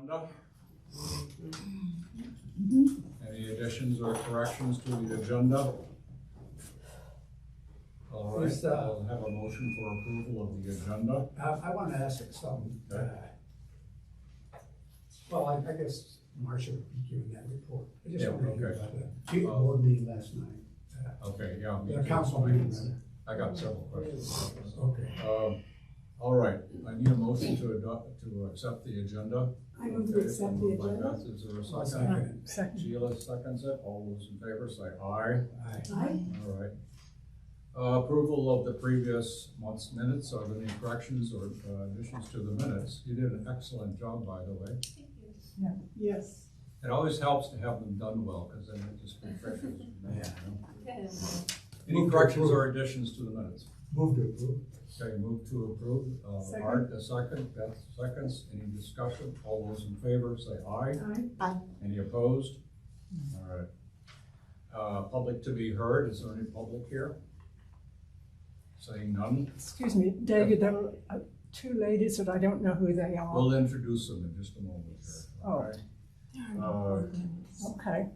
agenda? Any additions or corrections to the agenda? All right, I'll have a motion for approval of the agenda. I want to ask something. Okay. Well, I guess Marcia would be giving that report. I just Yeah, want to hear okay. about the board meeting last night. Okay, yeah. me The too. council meeting. rather. I got several questions. Okay. All right, I need a motion to accept the agenda. I move to accept the Moved by agenda. Beth. Is there a second? Second. Sheila seconds it. All those in favor say aye. Aye. All right. Approval of the previous month's minutes. Are there any corrections or additions to the minutes? You did an excellent job, by the way. Yes. It always helps to have them done well, because then it just refreshes. Any corrections or additions to the minutes? Move to approve. Okay, move to approve. Second. Art, a second. Beth, seconds. Any discussion? All those in favor say aye. Aye. Any opposed? All right. Public to be heard. Is there any public here? Saying none. Excuse me, David, there are two ladies that I don't know who they are. We'll introduce them in just a moment here. All Oh. right. Okay.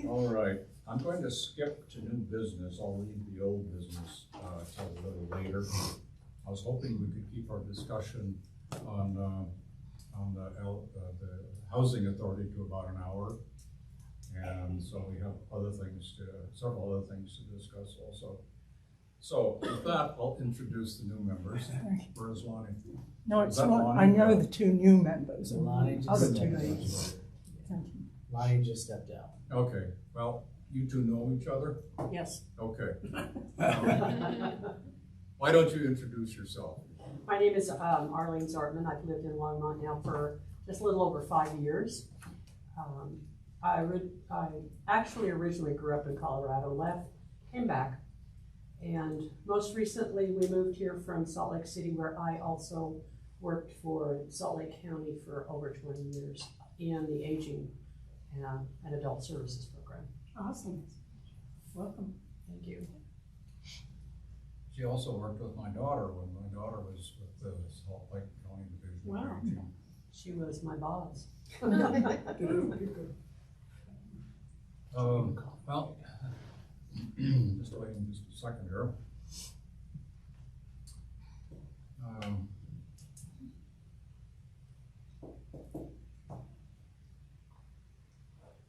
All right. I'm going to skip to new business. I'll leave the old business till a little later. I was hoping we could keep our discussion on the housing authority to about an hour. And so we have several other things to discuss also. So with that, I'll introduce the new members. Where's Lonnie? No, it's Is that not, Lonnie? I know the two new members. Lonnie just Other stepped two down. ladies. Thank you. Lonnie just stepped down. Okay, well, you two know each other? Yes. Okay. Why don't you introduce yourself? My name is Arlene Zartman. I've lived in Longmont now for just a little over 5 years. I actually originally grew up in Colorado, left, came back. And most recently, we moved here from Salt Lake City, where I also worked for Salt Lake County for over 20 years in the aging and adult services program. Awesome. Welcome. Thank you. She also worked with my daughter when my daughter was with the Salt Lake County Division. of Wow. Aging. She was my boss. Well, just waiting just a second here.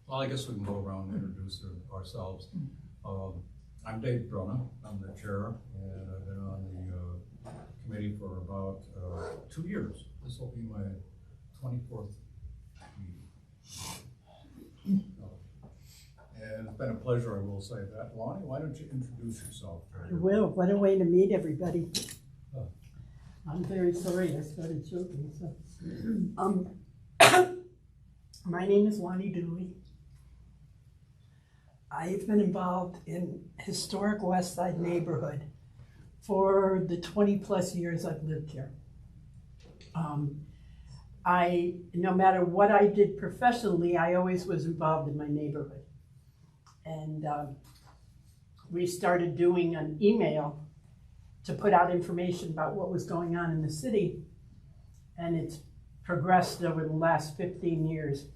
Well, I guess we can go around and introduce ourselves. I'm Dave Brunna. I'm the chair, and I've been on the committee for about 2 years. This will be my 24th meeting. And it's been a pleasure, I will say that. Lonnie, why don't you introduce yourself? I will. What a way to meet everybody. Oh. I'm very sorry I started joking. So. My name is Lonnie Dooley. I've been involved in historic West Side neighborhood for the 20 plus years I've lived here. No matter what I did professionally, I always was involved in my neighborhood. And we started doing an email to put out information about what was going on in the city. And it's progressed over the last 15 years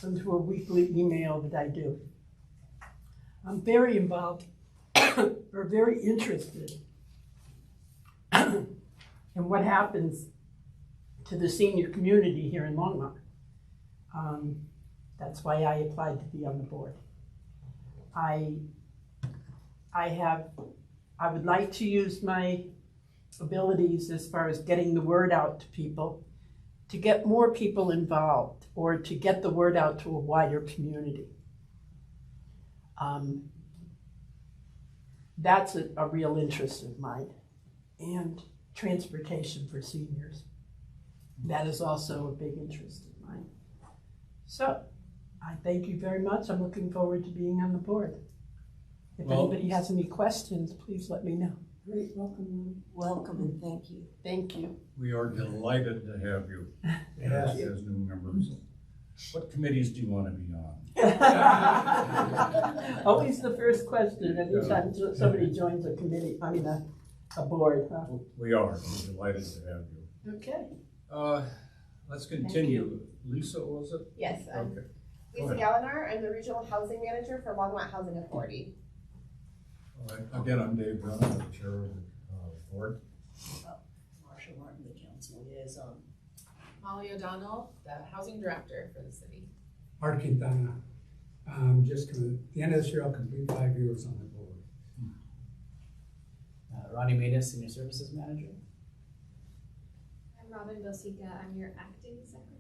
into a weekly email that I do. I'm very involved or very interested in what happens to the senior community here in Longmont. That's why I applied to be on the board. I would like to use my abilities as far as getting the word out to people, to get more people involved, or to get the word out to a wider community. That's a real interest of mine. And transportation for seniors. That is also a big interest of mine. So, I thank you very much. I'm looking forward to being on the board. If anybody has any questions, please let me know. Great, welcome. Welcome and thank you. Thank you. We are delighted to have you as new members. What committees do you want to be on? Always the first question anytime somebody joins a committee, a board. Huh? We are delighted to have you. Okay. Let's continue. Lisa, was it? Yes, Okay. Go Lisa ahead. Gallagher. I'm the Regional Housing Manager for Longmont Housing Authority. All right. Again, I'm Dave Brennan, the chair of the board. Marcia Martin, the council liaison. Molly O'Donnell, the housing director for the city. Art Quintana, just at the end of this year, I'll complete 5 years on the board. Ronnie Matus, senior services manager. I'm Robin Bosica. I'm your acting secretary.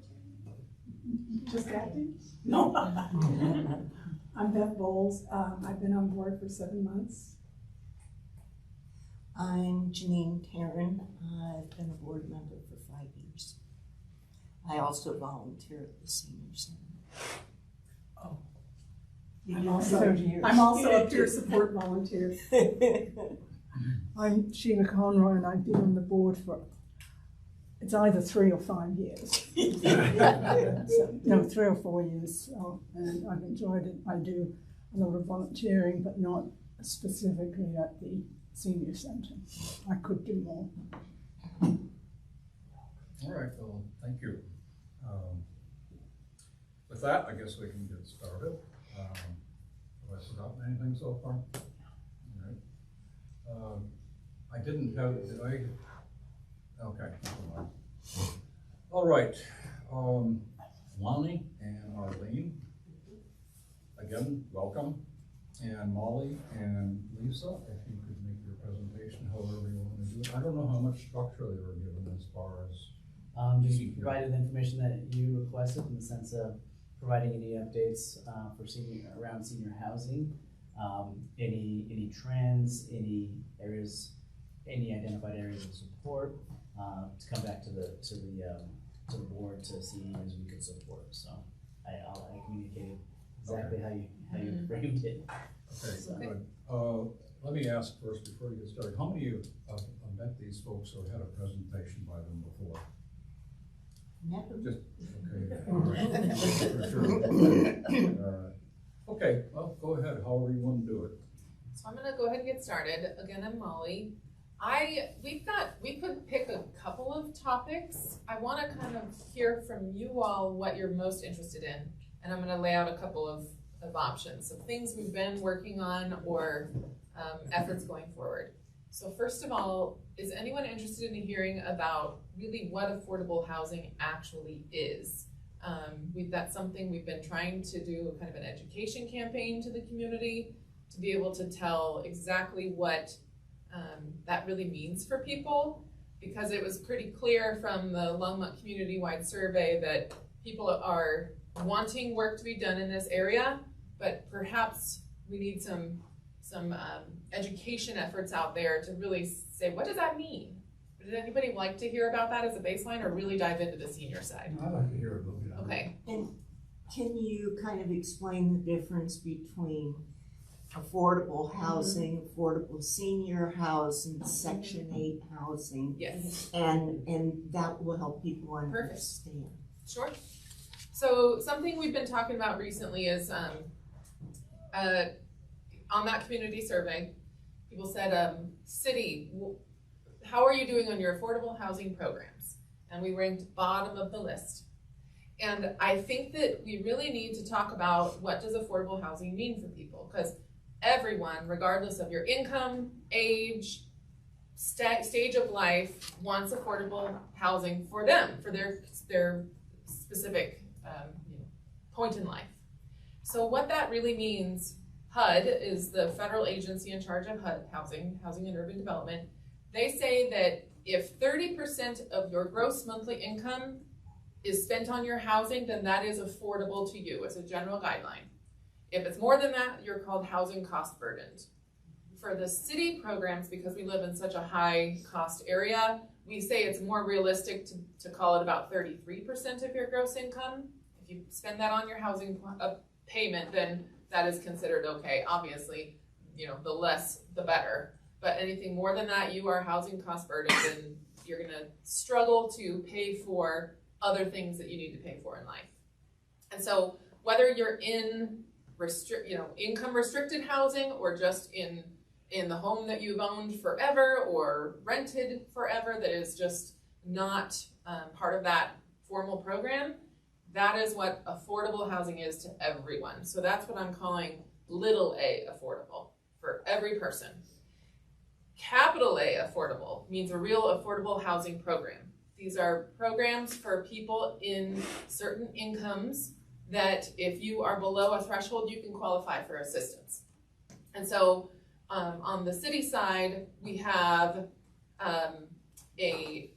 Just acting. No. I'm Beth Bowles. I've been on board for 7 months. I'm Janine Tarrant. I've been a board member for 5 years. I also volunteer at the senior center. I'm also a peer support volunteer. I'm Sheila Conroy, and I've been on the board for, it's either 3 or 5 years. So, no, 3 or 4 years, and I've enjoyed it. I do a lot of volunteering, but not specifically at the senior center. I could do more. All right, well, thank you. With that, I guess we can get started. Have I forgotten anything so far? All right. I didn't have, did I? Okay. All right. Lonnie and Arlene, again, welcome. And Molly and Lisa, if you could make your presentation however you want to do it. I don't know how much structure they were given as far as. Just provided the information that you requested in the sense of providing any updates for around senior housing, any trends, any areas, any identified areas of support, to come back to the board to see areas we could support. So I communicated exactly how you framed it. Okay, good. Let me ask first before you get started. How many of you have met these folks or had a presentation by them before? Never. Just, okay. All right. For sure. All right. Okay, well, go ahead, however you want to do it. So I'm gonna go ahead and get started. Again, I'm Molly. We could pick a couple of topics. I wanna kind of hear from you all what you're most interested in. And I'm gonna lay out a couple of options, so things we've been working on or efforts going forward. So first of all, is anyone interested in hearing about really what affordable housing actually is? That's something we've been trying to do, kind of an education campaign to the community to be able to tell exactly what that really means for people, because it was pretty clear from the Longmont community-wide survey that people are wanting work to be done in this area, but perhaps we need some education efforts out there to really say, what does that mean? Does anybody like to hear about that as a baseline, or really dive into the senior side? I'd like to hear a little bit. Okay. And can you kind of explain the difference between affordable housing, affordable senior housing, Section 8 housing? Yes. And that will help people understand. Sure. So something we've been talking about recently is on that community survey, people said, city, how are you doing on your affordable housing programs? And we ranked bottom of the list. And I think that we really need to talk about what does affordable housing mean for people, because everyone, regardless of your income, age, stage of life, wants affordable housing for them, for their specific point in life. So what that really means, HUD is the federal agency in charge of HUD, Housing and Urban Development. They say that if 30% of your gross monthly income is spent on your housing, then that is affordable to you as a general guideline. If it's more than that, you're called housing cost burdened. For the city programs, because we live in such a high cost area, we say it's more realistic to call it about 33% of your gross income. If you spend that on your housing payment, then that is considered okay. Obviously, the less, the better. But anything more than that, you are housing cost burdened, and you're gonna struggle to pay for other things that you need to pay for in life. And so whether you're in income restricted housing, or just in the home that you've owned forever or rented forever that is just not part of that formal program, that is what affordable housing is to everyone. So that's what I'm calling little a affordable for every person. Capital A affordable means a real affordable housing program. These are programs for people in certain incomes that if you are below a threshold, you can qualify for assistance. And so on the city side, we have a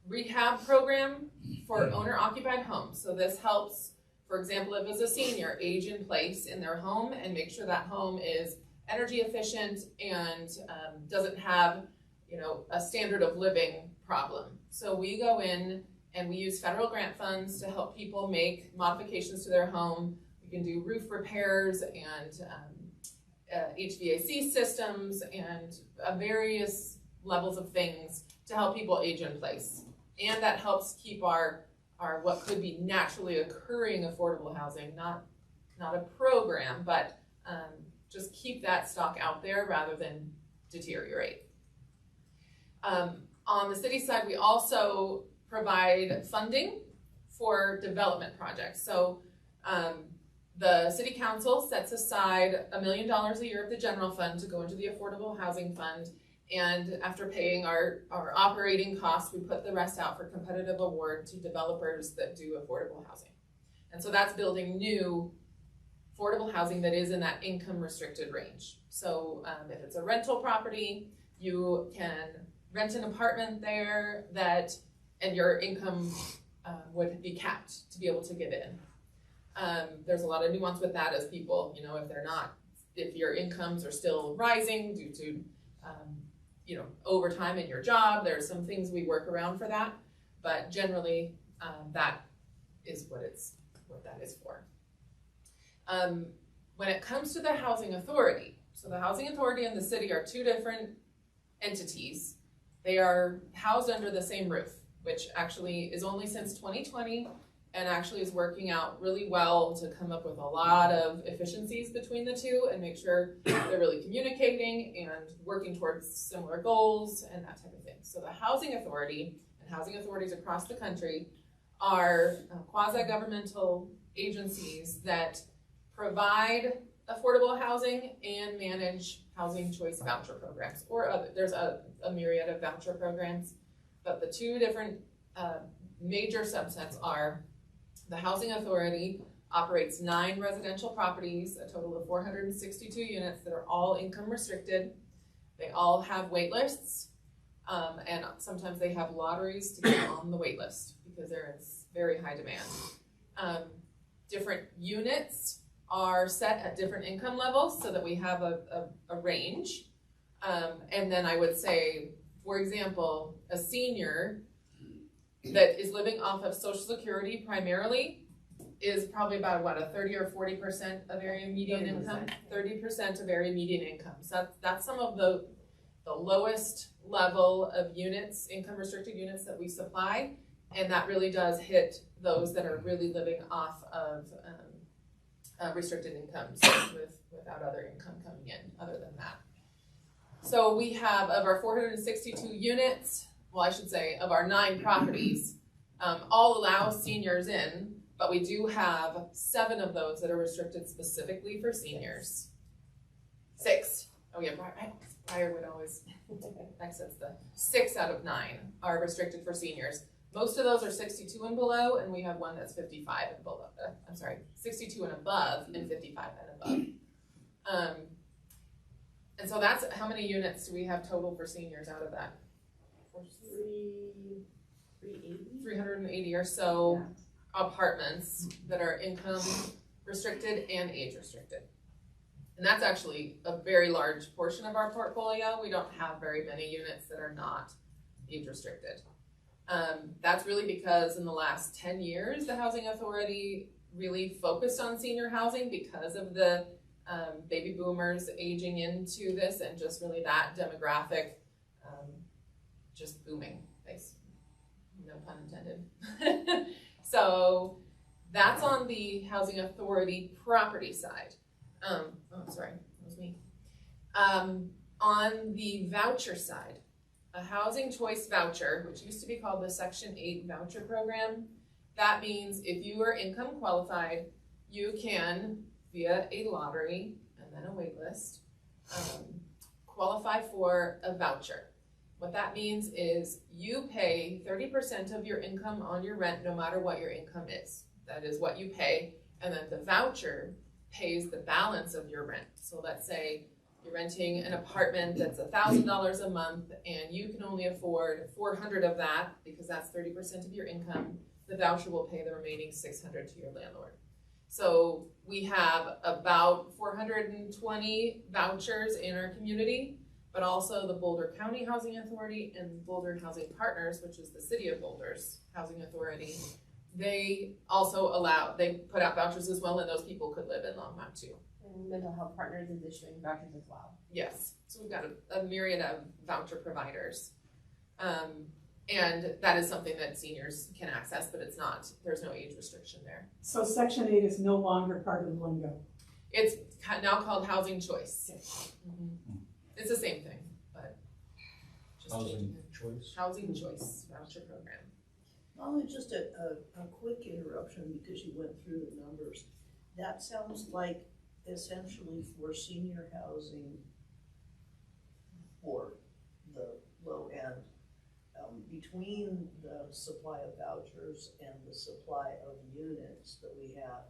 rehab program for owner-occupied homes. So this helps, for example, if it's a senior, age in place in their home and make sure that home is energy efficient and doesn't have, a standard of living problem. So we go in and we use federal grant funds to help people make modifications to their home. We can do roof repairs and HVAC systems and various levels of things to help people age in place. And that helps keep our what could be naturally occurring affordable housing, not a program, but just keep that stock out there rather than deteriorate. On the city side, we also provide funding for development projects. So the city council sets aside $1 million a year of the general fund to go into the affordable housing fund. And after paying our operating costs, we put the rest out for competitive award to developers that do affordable housing. And so that's building new affordable housing that is in that income restricted range. So if it's a rental property, you can rent an apartment there and your income would be capped to be able to get in. There's a lot of nuance with that as people, if your incomes are still rising due to overtime in your job, there's some things we work around for that, but generally that is what that is for. When it comes to the housing authority, so the housing authority and the city are two different entities. They are housed under the same roof, which actually is only since 2020 and actually is working out really well to come up with a lot of efficiencies between the two and make sure they're really communicating and working towards similar goals and that type of thing. So the housing authority and housing authorities across the country are quasi-governmental agencies that provide affordable housing and manage housing choice voucher programs, or there's a myriad of voucher programs, but the two different major subsets are the housing authority operates 9 residential properties, a total of 462 units that are all income restricted. They all have wait lists, and sometimes they have lotteries to get on the wait list because there is very high demand. Different units are set at different income levels so that we have a range. And then I would say, for example, a senior that is living off of Social Security primarily is probably about a 30 or 40% of area median income, 30% of area median income. So that's some of the lowest level of units, income restricted units that we supply. And that really does hit those that are really living off of restricted incomes without other income coming in other than that. So we have, of our 462 units, well, I should say of our 9 properties, all allow seniors in, but we do have 7 of those that are restricted specifically for seniors. 6. Oh yeah, Briar would always access the 6 out of 9 are restricted for seniors. Most of those are 62 and below, and we have one that's 55 and below. 62 and above, and 55 and above. And so that's how many units do we have total for seniors out of that? 380 or so apartments that are income restricted and age restricted. And that's actually a very large portion of our portfolio. We don't have very many units that are not age restricted. That's really because in the last 10 years, the Housing Authority really focused on senior housing because of the baby boomers aging into this and just really that demographic just booming, no pun intended. So that's on the Housing Authority property side. Oh, sorry, that was me. On the voucher side, a housing choice voucher, which used to be called the Section 8 voucher program. That means if you are income qualified, you can, via a lottery and then a wait list, qualify for a voucher. What that means is you pay 30% of your income on your rent no matter what your income is. That is what you pay, and then the voucher pays the balance of your rent. So let's say you're renting an apartment that's $1,000 a month and you can only afford $400 of that because that's 30% of your income. The voucher will pay the remaining $600 to your landlord. So we have about 420 vouchers in our community, but also the Boulder County Housing Authority and Boulder Housing Partners, which is the City of Boulder's housing authority. They also they put out vouchers as well, and those people could live in Longmont too. And Mental Health Partners is issuing vouchers as well. Yes, so we've got a myriad of voucher providers. And that is something that seniors can access, but there's no age restriction there. So Section 8 is no longer part of the lingo. It's now called Housing Choice. Mm-hmm. It's the same thing, but just Housing choice. Housing Choice voucher program. Molly, just a quick interruption because you went through the numbers. That sounds like essentially for senior housing for the low end, between the supply of vouchers and the supply of units that we have,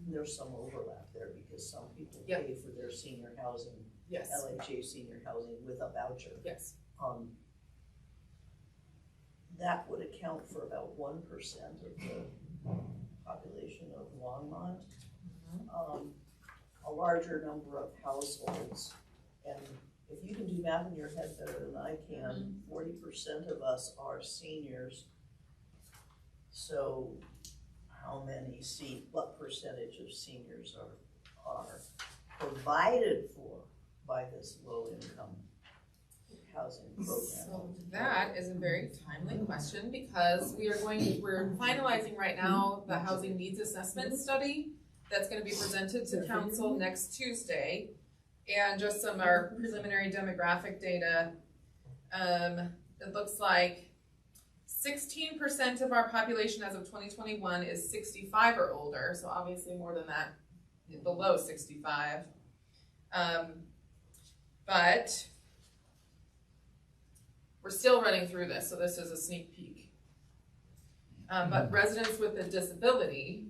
there's some overlap there because some people pay for their senior housing, LHA senior housing with a voucher. Yes. That would account for about 1% of the population of Longmont. A larger number of households, and if you can do math in your head better than I can, 40% of us are seniors. So what percentage of seniors are provided for by this low income housing program? So that is a very timely question because we're finalizing right now the housing needs assessment study that's going to be presented to council next Tuesday. And just some of our preliminary demographic data, it looks like 16% of our population as of 2021 is 65 or older, so obviously more than that, below 65. But we're still running through this, so this is a sneak peek. But residents with a disability,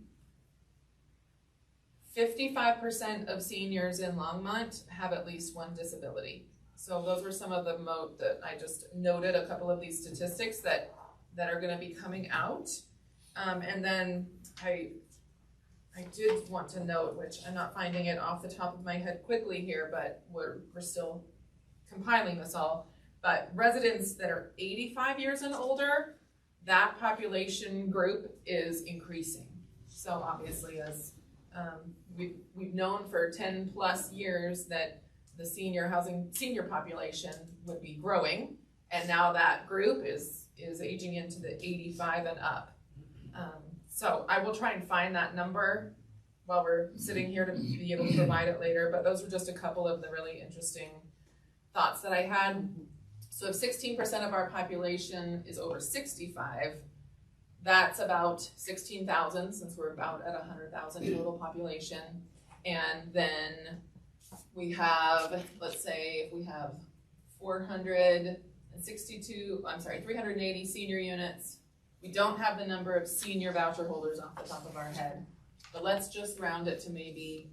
55% of seniors in Longmont have at least one disability. So those were some of the that I just noted, a couple of these statistics that are going to be coming out. And then I did want to note, which I'm not finding it off the top of my head quickly here, but we're still compiling this all. But residents that are 85 years and older, that population group is increasing. So obviously, as we've known for 10 plus years that the senior population would be growing, and now that group is aging into the 85 and up. So I will try and find that number while we're sitting here to be able to provide it later, but those were just a couple of the really interesting thoughts that I had. So if 16% of our population is over 65, that's about 16,000, since we're about at 100,000 total population. And then we have, let's say if we have 380 senior units. We don't have the number of senior voucher holders off the top of our head, but let's just round it to maybe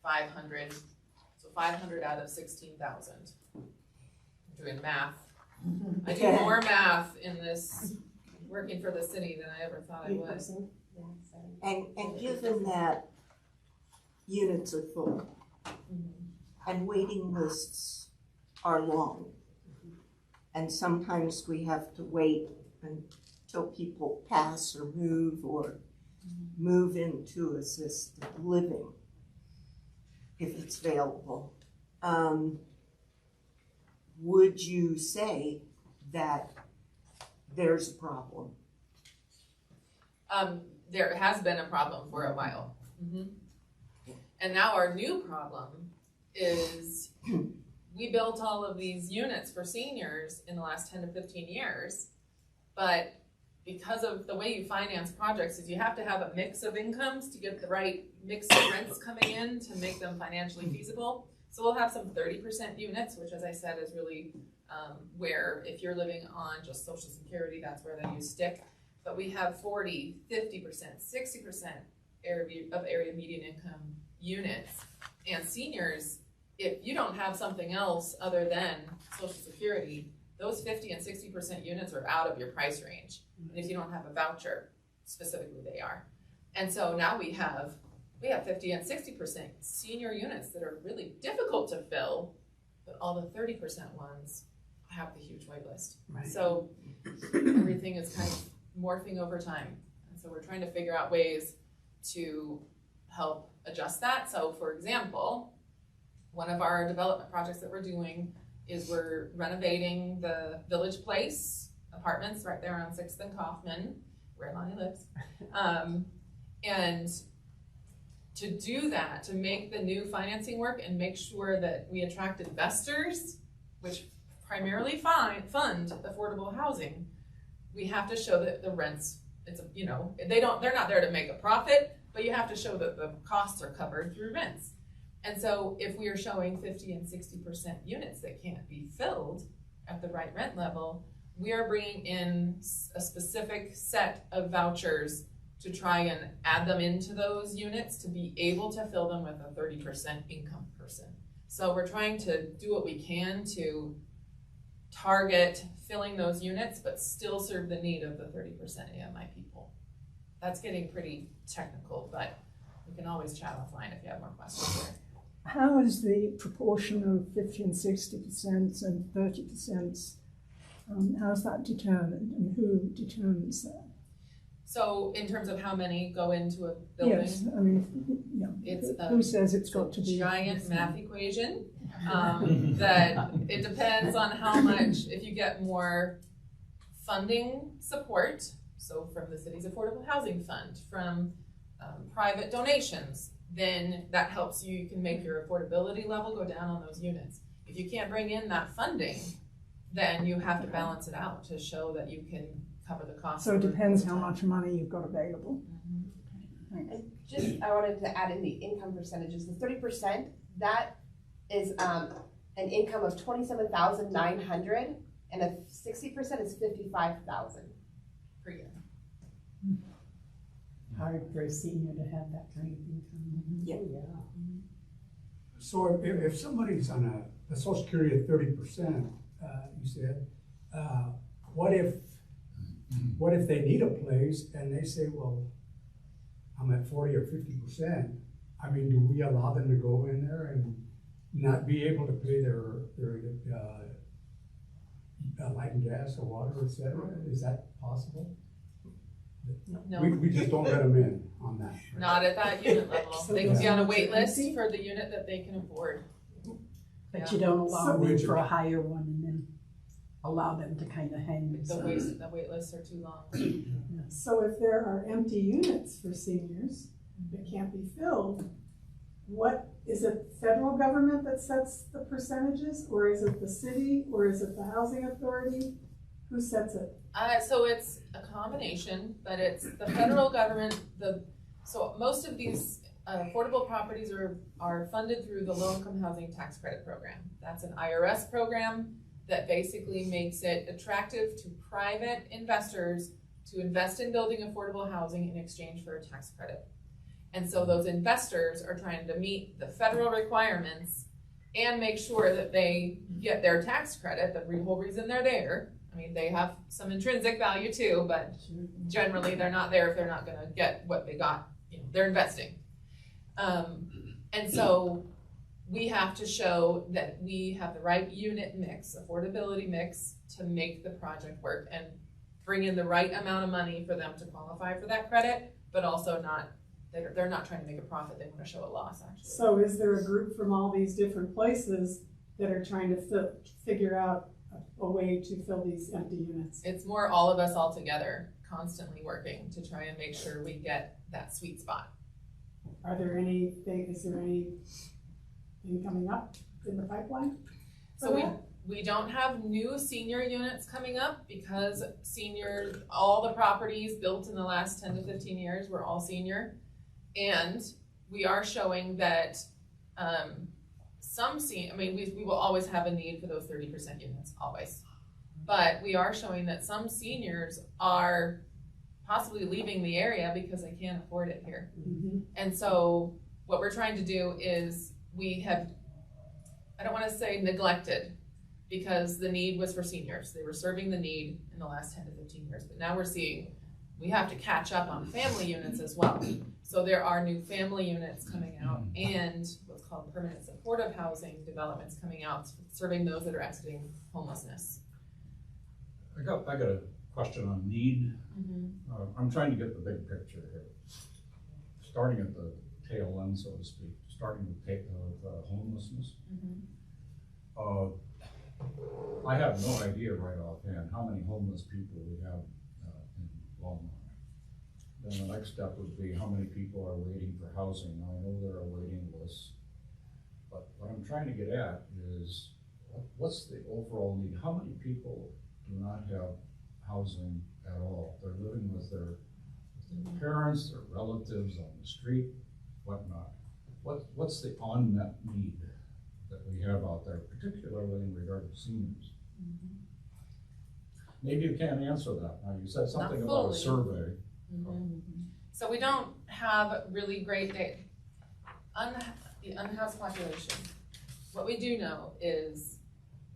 500. So 500 out of 16,000. I'm doing math. I do more math in this working for the city than I ever thought I would. And given that units are full and waiting lists are long, and sometimes we have to wait until people pass or move into assisted living, if it's available. Would you say that there's a problem? There has been a problem for a while. And now our new problem is we built all of these units for seniors in the last 10 to 15 years, but because of the way you finance projects is you have to have a mix of incomes to get the right mix of rents coming in to make them financially feasible. So we'll have some 30% units, which as I said is really where if you're living on just Social Security, that's where you stick. But we have 40, 50%, 60% area median income units. And seniors, if you don't have something else other than Social Security, those 50 and 60% units are out of your price range. And if you don't have a voucher, specifically they are. And so now we have 50 and 60% senior units that are really difficult to fill, but all the 30% ones have the huge wait list. Right. So everything is kind of morphing over time. And so we're trying to figure out ways to help adjust that. So for example, one of our development projects that we're doing is we're renovating the Village Place apartments right there on 6th and Kaufman, where Lonnie lives. And to do that, to make the new financing work and make sure that we attract investors, which primarily fund affordable housing, we have to show that the rents, they're not there to make a profit, but you have to show that the costs are covered through rents. And so if we are showing 50 and 60% units that can't be filled at the right rent level, we are bringing in a specific set of vouchers to try and add them into those units to be able to fill them with a 30% income person. So we're trying to do what we can to target filling those units, but still serve the need of the 30% AMI people. That's getting pretty technical, but we can always chat offline if you have more questions there. How is the proportion of 50 and 60% and 30%, how's that determined and who determines that? So in terms of how many go into a building? Yes, I mean, it's who says it's got to be? A giant math equation that it depends on how much, if you get more funding support, so from the city's Affordable Housing Fund, from private donations, then that helps you can make your affordability level go down on those units. If you can't bring in that funding, then you have to balance it out to show that you can cover the cost. So it depends how much money you've got available. And I wanted to add in the income percentages. The 30%, that is an income of $27,900, and a 60% is $55,000 per year. Hard for a senior to have that kind of income. Yeah. So if somebody's on a Social Security at 30%, you said, what if they need a place and they say, well, I'm at 40 or 50%. I mean, do we allow them to go in there and not be able to pay their light and gas or water, et cetera? Is that possible? No. We just don't let them in on that. Right? Not at that unit level. So They can be on a that's wait list empty? for the unit that they can afford. But Yeah. you don't allow them Which for a is- higher one and then allow them to kind of hang The themselves. wait lists are too long. So if there are empty units for seniors that can't be filled, what, is it federal government that sets the percentages, or is it the city, or is it the housing authority? Who sets it? So it's a combination, but it's the federal government, so most of these affordable properties are funded through the Low-Income Housing Tax Credit Program. That's an IRS program that basically makes it attractive to private investors to invest in building affordable housing in exchange for a tax credit. And so those investors are trying to meet the federal requirements and make sure that they get their tax credit, the whole reason they're there. I mean, they have some intrinsic value too, but generally they're not there if they're not gonna get what they got, they're investing. And so we have to show that we have the right unit mix, affordability mix, to make the project work and bring in the right amount of money for them to qualify for that credit, but also they're not trying to make a profit, they wanna show a loss actually. So is there a group from all these different places that are trying to figure out a way to fill these empty units? It's more all of us all together, constantly working to try and make sure we get that sweet spot. Is there anything coming up in the pipeline? So we don't have new senior units coming up because seniors, all the properties built in the last 10 to 15 years were all senior. And we are showing that we will always have a need for those 30% units, always. But we are showing that some seniors are possibly leaving the area because they can't afford it here. Mhm. And so what we're trying to do is we have, I don't want to say neglected, because the need was for seniors. They were serving the need in the last 10 to 15 years. But now we're seeing we have to catch up on family units as well. So there are new family units coming out and what's called permanent supportive housing developments coming out, serving those that are exiting homelessness. I got a question on need. I'm trying to get the big picture here. Starting at the tail end, so to speak, starting with homelessness. I have no idea right offhand how many homeless people we have in Longmont. Then the next step would be how many people are waiting for housing. Now, I know there are waiting lists, but what I'm trying to get at is what's the overall need? How many people do not have housing at all? They're living with their parents, their relatives on the street, whatnot. What's the unmet need that we have out there, particularly in regard to seniors? Maybe you can't answer that. Now, you said something about a survey. So we don't have really great data. The unhoused population. What we do know is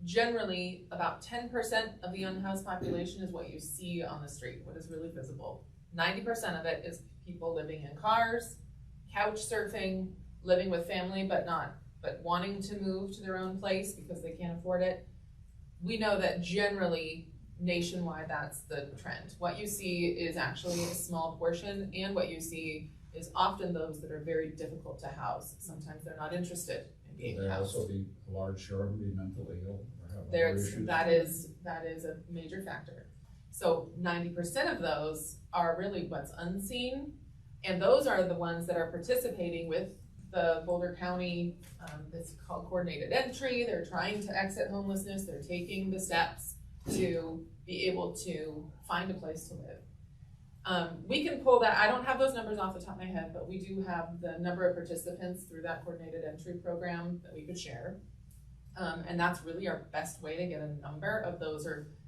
generally about 10% of the unhoused population is what you see on the street, what is really visible. 90% of it is people living in cars, couch surfing, living with family but wanting to move to their own place because they can't afford it. We know that generally nationwide that's the trend. What you see is actually a small portion, and what you see is often those that are very difficult to house. Sometimes they're not interested in being They housed. also be a large share of them be mentally ill or have other issues. That is a major factor. So 90% of those are really what's unseen, and those are the ones that are participating with the Boulder County, it's called coordinated entry. They're trying to exit homelessness. They're taking the steps to be able to find a place to live. We can pull that, I don't have those numbers off the top of my head, but we do have the number of participants through that coordinated entry program that we could share. And that's really our best way to get a number of those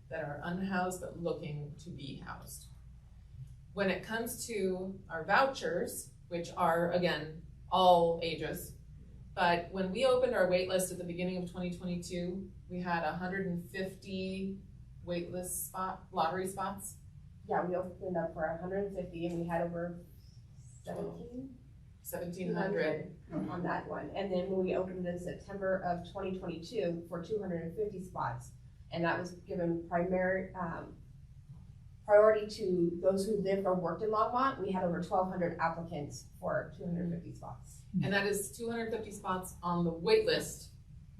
that are unhoused but looking to be housed. When it comes to our vouchers, which are, again, all ages, but when we opened our wait list at the beginning of 2022, we had 150 waitlist lottery spots. Yeah, we opened up for 150 and we had over 1,700 on that one. And then when we opened in September of 2022 for 250 spots, and that was given priority to those who lived or worked in Longmont. We had over 1,200 applicants for 250 spots. And that is 250 spots on the wait list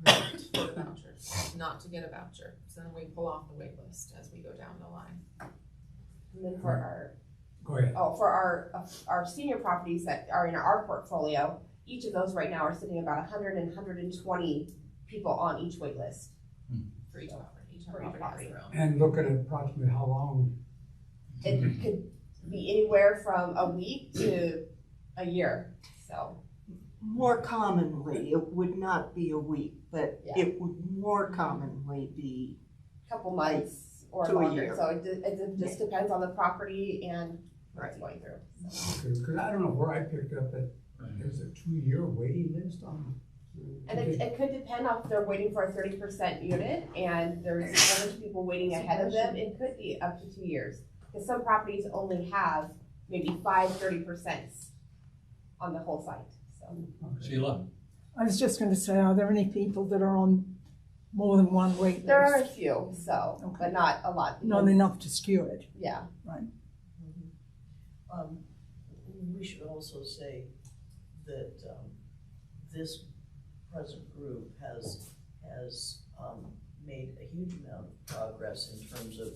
for the vouchers, not to get a voucher. So then we pull off the wait list as we go down the line. And then for Go ahead. our senior properties that are in our portfolio, each of those right now are sitting about 100 and 120 people on each wait list. For each property. Each For each property property. has their own. And looking at approximately how long? It could be anywhere from a week to a year, so. More commonly, it would not be a week, but Yeah. it would more commonly be Couple months or To a longer, year. so it just depends on the property and what it's going through. Because I don't know where I picked up that there's a 2-year waiting list on. And it could depend on if they're waiting for a 30% unit and there's one or two people waiting ahead of them, it could be up to 2 years. Because some properties only have maybe 30% on the whole site, so. Sheila? I was just going to say, are there any people that are on more than one wait list? There are a few, so, Okay. but not a lot. Not enough to skew it. Yeah. We should also say that this present group has made a huge amount of progress in terms of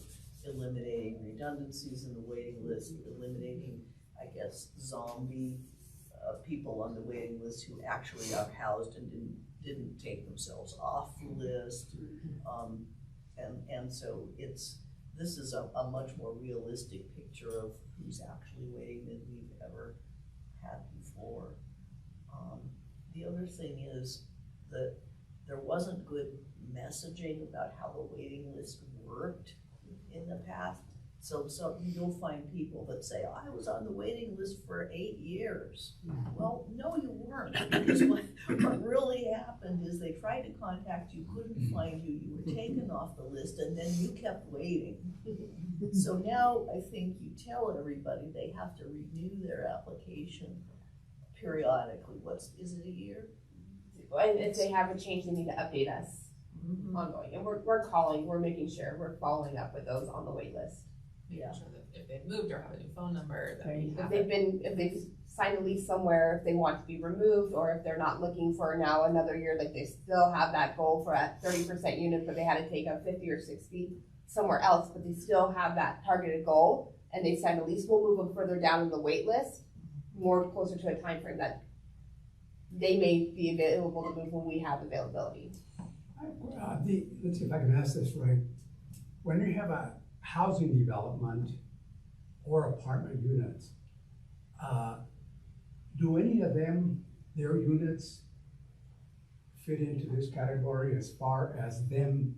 eliminating redundancies in the waiting list, eliminating, I guess, zombie people on the waiting list who actually are housed and didn't take themselves off the list. And so this is a much more realistic picture of who's actually waiting than we've ever had before. The other thing is that there wasn't good messaging about how the waiting list worked in the past. So you'll find people that say, I was on the waiting list for 8 years. Well, no, you weren't, because what really happened is they tried to contact you, couldn't find you, you were taken off the list, and then you kept waiting. So now I think you tell everybody they have to renew their application periodically. Is it a year? And if they haven't changed, they need to update us ongoing. And we're calling, we're making sure we're following up with those on the wait list. Making sure that if they've moved or have a new phone number, that we have If they've signed a lease somewhere, if they want to be removed, or if they're not looking for now another year, like they still have that goal for a 30% unit, but they had to take a 50 or 60 somewhere else, but they still have that targeted goal, and they signed a lease, we'll move them further down in the wait list, more closer to a time frame that they may be available to move when we have availability. Let's see if I can ask this right. When you have a housing development or apartment units, do any of them, their units, fit into this category as far as them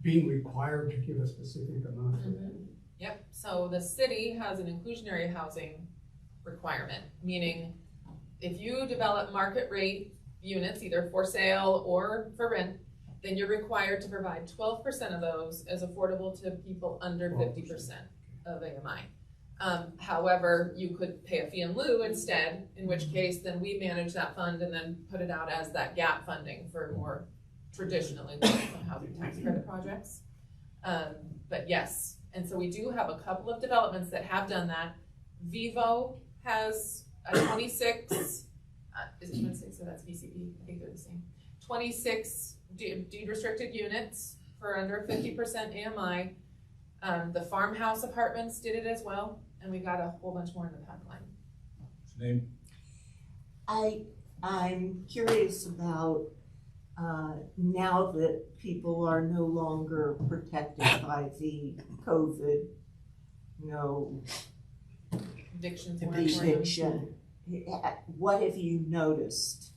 being required to give a specific amount? Yep, so the city has an inclusionary housing requirement, meaning if you develop market rate units, either for sale or for rent, then you're required to provide 12% of those as affordable to people under 50% of AMI. However, you could pay a fee in lieu instead, in which case then we manage that fund and then put it out as that gap funding for more traditionally housing tax credit projects. But yes, and so we do have a couple of developments that have done that. Vivo has a 26, is it 26, so that's VCP, I think they're the same. 26 deed restricted units for under 50% AMI. The farmhouse apartments did it as well, and we got a whole bunch more in the pipeline. What's your name? I'm curious about now that people are no longer protected by the COVID, Evictions. eviction. What have you noticed?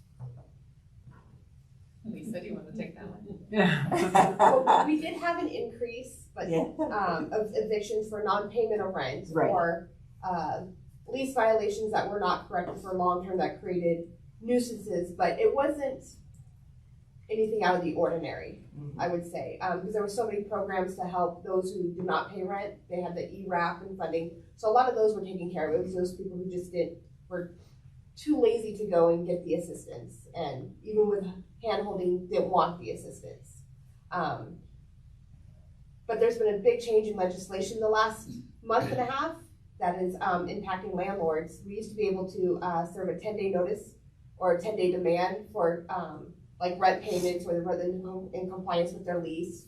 Lisa, do you want to take that one? Well, we did have an increase, but Yeah. of evictions for non-payment of rent, Right. or lease violations that were not corrected for long-term that created nuisances, but it wasn't anything out of the ordinary, I would say, because there were so many programs to help those who do not pay rent. They had the ERAP and funding, so a lot of those were taken care of. It was those people who just were too lazy to go and get the assistance, and even with hand-holding, didn't want the assistance. But there's been a big change in legislation the last month and a half that is impacting landlords. We used to be able to serve a 10-day notice or a 10-day demand for like rent payments, or whether they're in compliance with their lease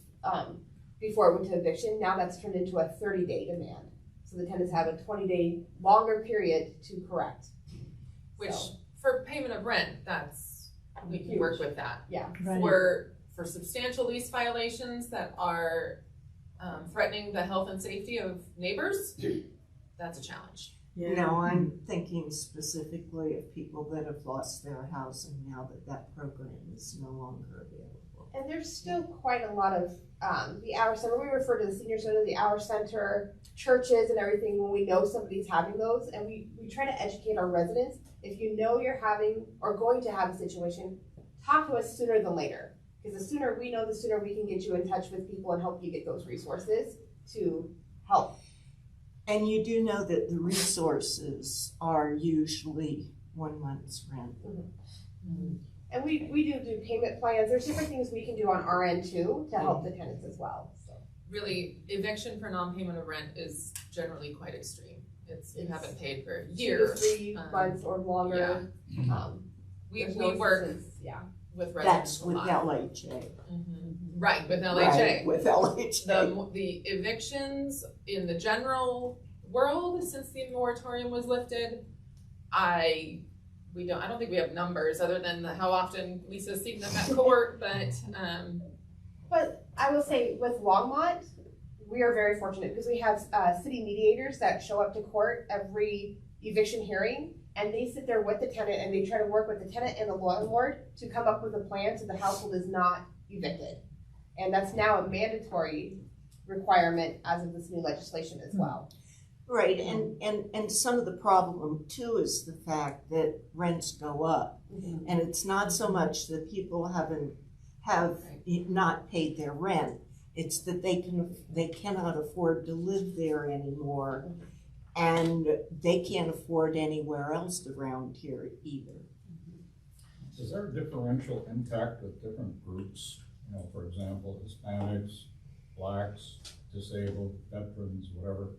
before it went to eviction. Now that's turned into a 30-day demand. So the tenants have a 20-day longer period to correct. Which, for payment of rent, we can work with that. Yeah. For substantial lease violations that are threatening the health and safety of neighbors, that's a challenge. I'm thinking specifically of people that have lost their housing now that program is no longer available. And there's still quite a lot of the Hour Center. We refer to the Senior Center, the Hour Center, churches and everything when we know somebody's having those, and we try to educate our residents. If you know you're having or going to have a situation, talk to us sooner than later. Because the sooner we know, the sooner we can get you in touch with people and help you get those resources to help. And you do know that the resources are usually 1 month's rent. And we do payment plans. There's different things we can do on our end too to help the tenants as well. So Really, eviction for non-payment of rent is generally quite extreme. You haven't paid for a year. 2 to 3 months or longer. We no work assistance, with residents That's a with lot. LHA. Right, with LHA. Right, with LHA. The evictions in the general world, since the moratorium was lifted, I I don't think we have numbers other than how often Lisa's seen them at court, But I will say with Longmont, we are very fortunate because we have city mediators that show up to court every eviction hearing, and they sit there with the tenant and they try to work with the tenant and the landlord to come up with a plan so the household is not evicted. And that's now a mandatory requirement as of this new legislation as well. Right, and some of the problem too is the fact that rents go up. Mm-hmm. And it's not so much that people have not paid their rent, it's that they cannot afford to live there anymore, and they can't afford anywhere else around here either. Is there a differential impact with different groups? You know, for example, Hispanics, blacks, disabled, veterans, whatever.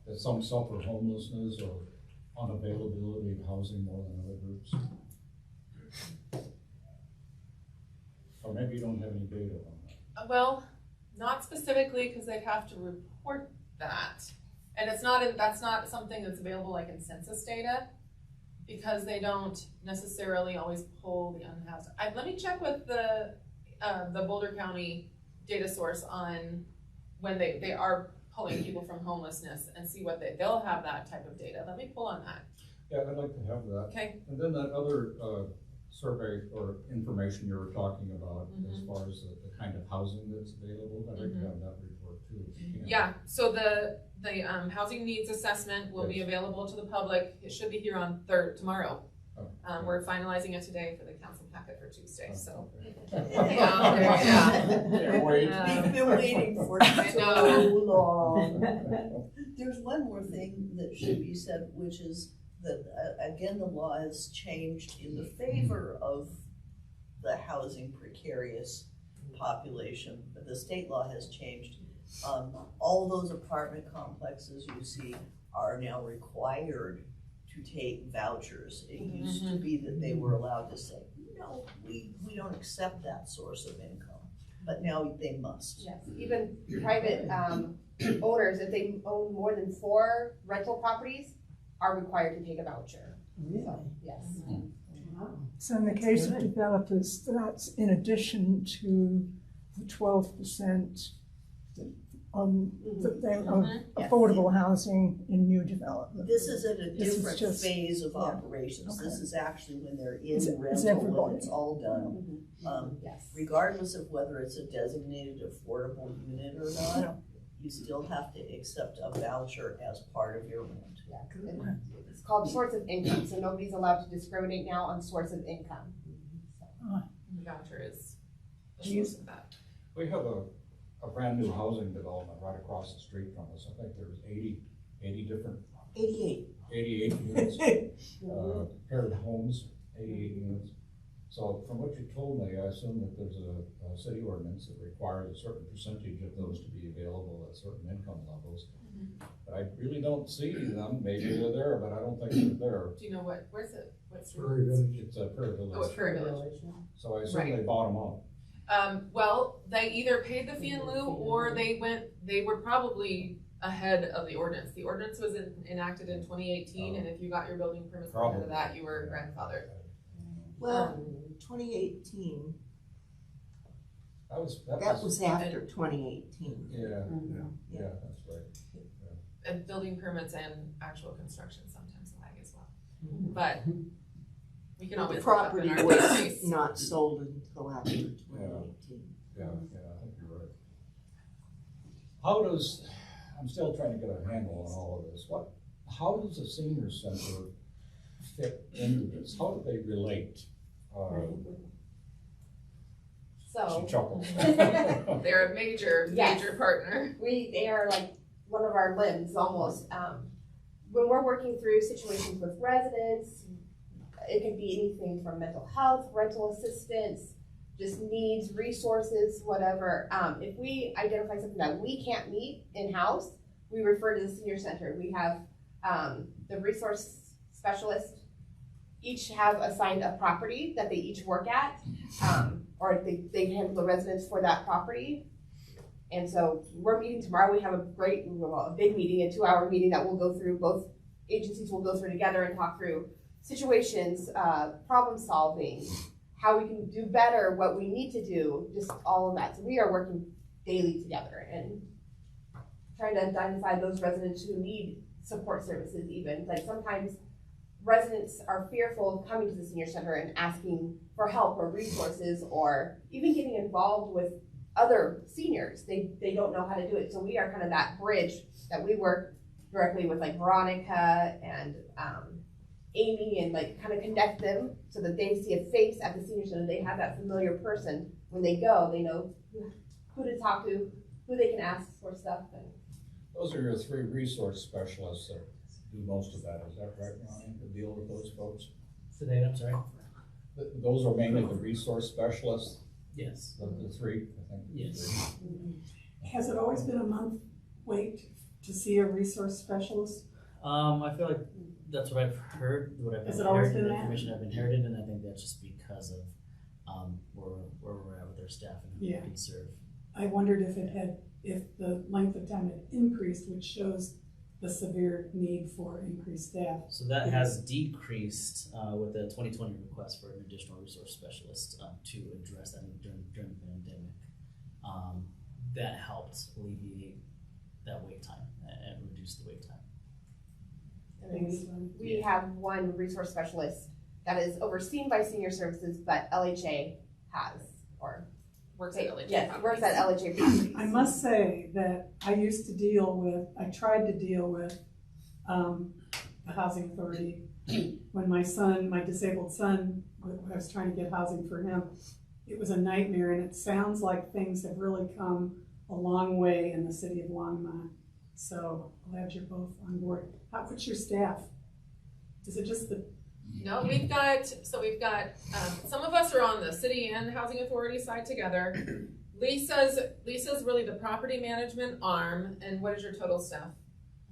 That some suffer homelessness or unavailability of housing more than other groups? Or maybe you don't have any data on that. well, not specifically because they'd have to report that. And that's not something that's available like in census data because they don't necessarily always pull the unhoused. Let me check with the Boulder County data source on when they are pulling people from homelessness and see what they'll have that type of data. Let me pull on that. Yeah, I'd like to have that. Okay. And then that other survey or information you were talking about as far as the kind of housing that's available, I'd like to have that report too. Yeah, so the housing needs assessment will be available to the public. It should be here on tomorrow. Oh, We're finalizing it today for the council packet for Tuesday, so. Can't wait. We've been waiting for I so know. long. There's one more thing that should be said, which is that, again, the law has changed in the favor of the housing precarious population, but the state law has changed. All those apartment complexes you see are now required to take vouchers. It used to be that they were allowed to say, no, we don't accept that source of income, but now they must. Yes, even private owners, if they own more than 4 rental properties, are required to take a voucher. Really? Yes. Wow. So in the case of developers, that's in addition to the 12% that they of affordable housing in new development. This is at a This is different just- phase of yeah. operations. This Okay. is actually when they're It's in rental and everybody. it's all done. Yes. Regardless of whether it's a designated affordable unit or Yeah. not, you still have to accept a voucher as part of your rent. Yeah. And it's called source of income, so nobody's allowed to discriminate now on source of income. The voucher is the Geez. source of that. We have a brand new housing development right across the street from us. I think there's 80 different, 88 units, paired homes, 88 units. So from what you told me, I assume that there's a city ordinance that requires a certain percentage of those to be available at certain income levels. But I really don't see them. Maybe they're there, but I don't think they're there. Do you know where's it? What's Prairie Village. It's a Prairie Oh, it's Village. Prairie Village. So I assume Right. they bought them up. Well, they either paid the fee in lieu or they were probably ahead of the ordinance. The ordinance was enacted in 2018, and if you got your building permit prior to that, you were grandfathered. Well, 2018, That that was after 2018. Yeah, that's right. And building permits and actual construction sometimes lag as well. But we can The always look up property in our was database. not sold until after 2018. Yeah, I think you're right. I'm still trying to get a handle on all of this. How does the senior center fit into this? How do they relate? So. She chuckles. They're a major Yes. partner. They are like one of our limbs almost. When we're working through situations with residents, it can be anything from mental health, rental assistance, just needs, resources, whatever. If we identify something that we can't meet in-house, we refer to the senior center. We have the resource specialist each have assigned a property that they each work at, or they handle the residents for that property. And so we're meeting tomorrow. We have a big meeting, a 2-hour meeting that we'll go through. Both agencies will go through together and talk through situations, problem solving, how we can do better, what we need to do, just all of that. So we are working daily together and trying to identify those residents who need support services even. Like sometimes residents are fearful of coming to the senior center and asking for help or resources or even getting involved with other seniors. They don't know how to do it. So we are kind of that bridge that we work directly with like Veronica and Amy and like kind of connect them so that they see a face at the senior center. They have that familiar person. When they go, they know who to talk to, who they can ask for stuff. And Those are your 3 resource specialists that do most of that, is that right, Ronnie, to deal with those folks? Today, I'm sorry. Those are mainly the resource specialists, Yes. the 3, I think. Yes. Has it always been a month wait to see a resource specialist? I feel like that's what I've heard, what I've Has it always inherited, been the that? information I've inherited, and I think that's just because of where we're at with our staff and who Yeah. we can serve. I wondered if the length of time had increased, which shows the severe need for increased staff. So that has decreased with the 2020 request for an additional resource specialist to address that during the pandemic. That helped alleviate that wait time and reduce the wait time. we have one resource specialist that is overseen by senior services, but LHA has, or Works at LHA. yes, works at LHA properties. I must say that I tried to deal with the housing authority when my disabled son, I was trying to get housing for him. It was a nightmare, and it sounds like things have really come a long way in the city of Longmont. So glad you're both on board. What's your staff? Is it just the No, we've got, some of us are on the city and housing authority side together. Lisa's really the property management arm, and what is your total staff?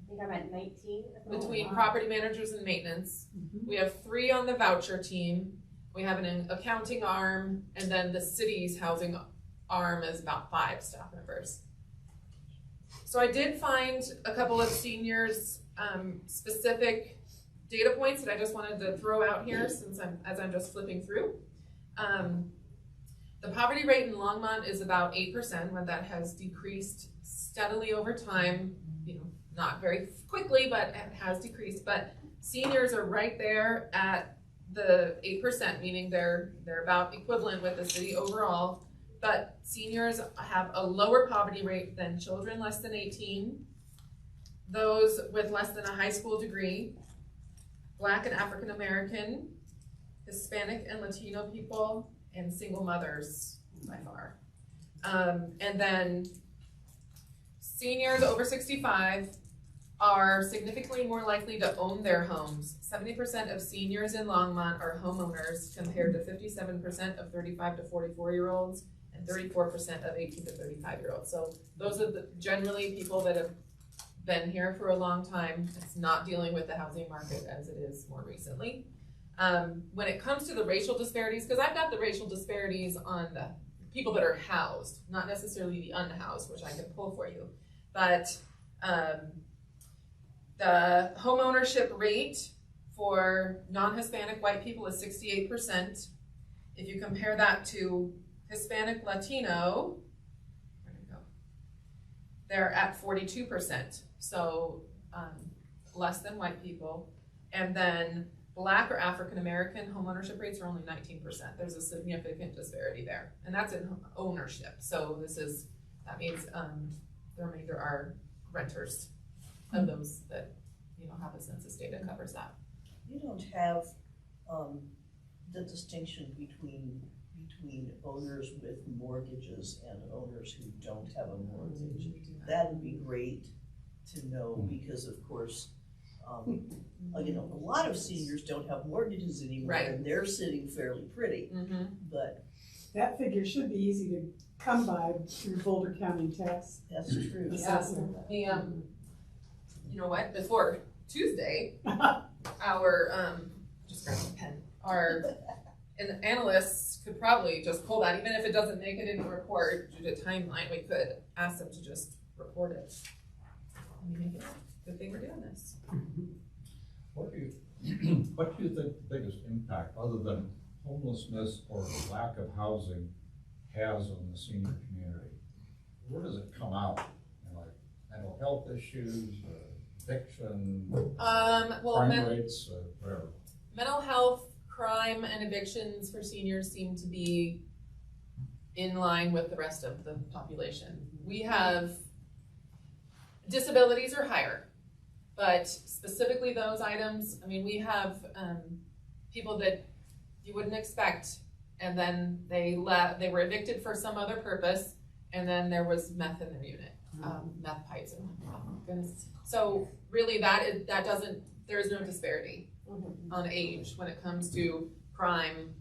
I think I'm at 19. Between wow. property managers and maintenance. We have 3 on the voucher team. We have an accounting arm, and then the city's housing arm is about 5 staff members. So I did find a couple of seniors, specific data points that I just wanted to throw out here as I'm just flipping through. The poverty rate in Longmont is about 8%, when that has decreased steadily over time, not very quickly, but it has decreased. But seniors are right there at the 8%, meaning they're about equivalent with the city overall. But seniors have a lower poverty rate than children less than 18, those with less than a high school degree, Black and African American, Hispanic and Latino people, and single mothers by far. And then seniors over 65 are significantly more likely to own their homes. 70% of seniors in Longmont are homeowners, compared to 57% of 35 to 44-year-olds and 34% of 18 to 35-year-olds. So those are generally people that have been here for a long time. It's not dealing with the housing market as it is more recently. When it comes to the racial disparities, because I've got the racial disparities on the people that are housed, not necessarily the unhoused, which I can pull for you, but the home ownership rate for non-Hispanic white people is 68%. If you compare that to Hispanic Latino, where'd it go? They're at 42%, so less than white people. And then Black or African American home ownership rates are only 19%. There's a significant disparity there, and that's in ownership. So that means the remainder are renters of those that have a census data covers that. You don't have the distinction between owners with mortgages and owners who don't have a mortgage. That'd be great to know, because of course, a lot of seniors don't have mortgages anymore, right, and they're sitting fairly pretty. But that figure should be easy to come by through Boulder County tax. that's true. assessment. You know what? Before Tuesday, our just grab a pen. And the analysts could probably just pull that, even if it doesn't make it in the report due to timeline. We could ask them to just report it. Good thing we're doing this. What do what do you think the biggest impact, other than homelessness or the lack of housing, has on the senior community? Where does it come out? You know, like mental health issues, eviction, Well, crime rates, whatever. mental health, crime, and evictions for seniors seem to be in line with the rest of the population. We have, disabilities are higher, but specifically those items, I mean, we have people that you wouldn't expect, and then they were evicted for some other purpose, and then there was meth in their unit, meth pipes, and oh my goodness. So really there is no disparity on age when it comes to crime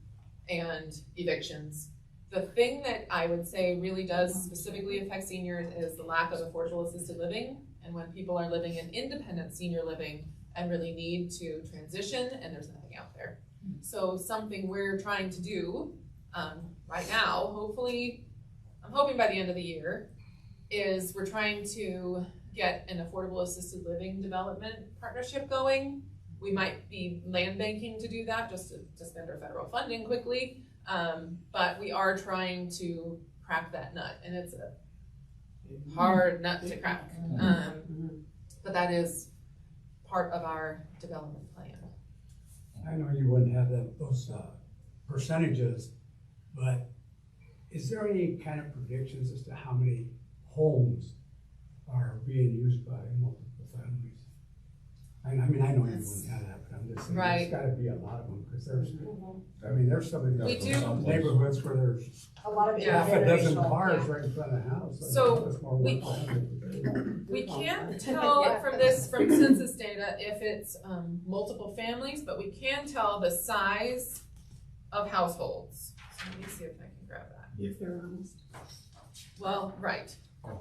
and evictions. The thing that I would say really does specifically affect seniors is the lack of affordable assisted living, and when people are living in independent senior living and really need to transition, and there's nothing out there. So something we're trying to do right now, hopefully, I'm hoping by the end of the year, is we're trying to get an affordable assisted living development partnership going. We might be land banking to do that, just to spend our federal funding quickly. But we are trying to crack that nut, and it's a hard nut to crack. But that is part of our development plan. I know you wouldn't have those percentages, but is there any kind of predictions as to how many homes are being used by multiple families? I mean, I know you wouldn't have that, but I'm just saying, Right. there's gotta be a lot of them, because there's, I mean, there's some of We these do- neighborhoods where there's A lot of Yeah. half a dozen intergenerational, cars yeah. right in front of the house. So, That's more we- one family. We can't tell from census data if it's multiple families, but we can tell the size of households. So let me see if I can grab that. If they're honest. Well, right.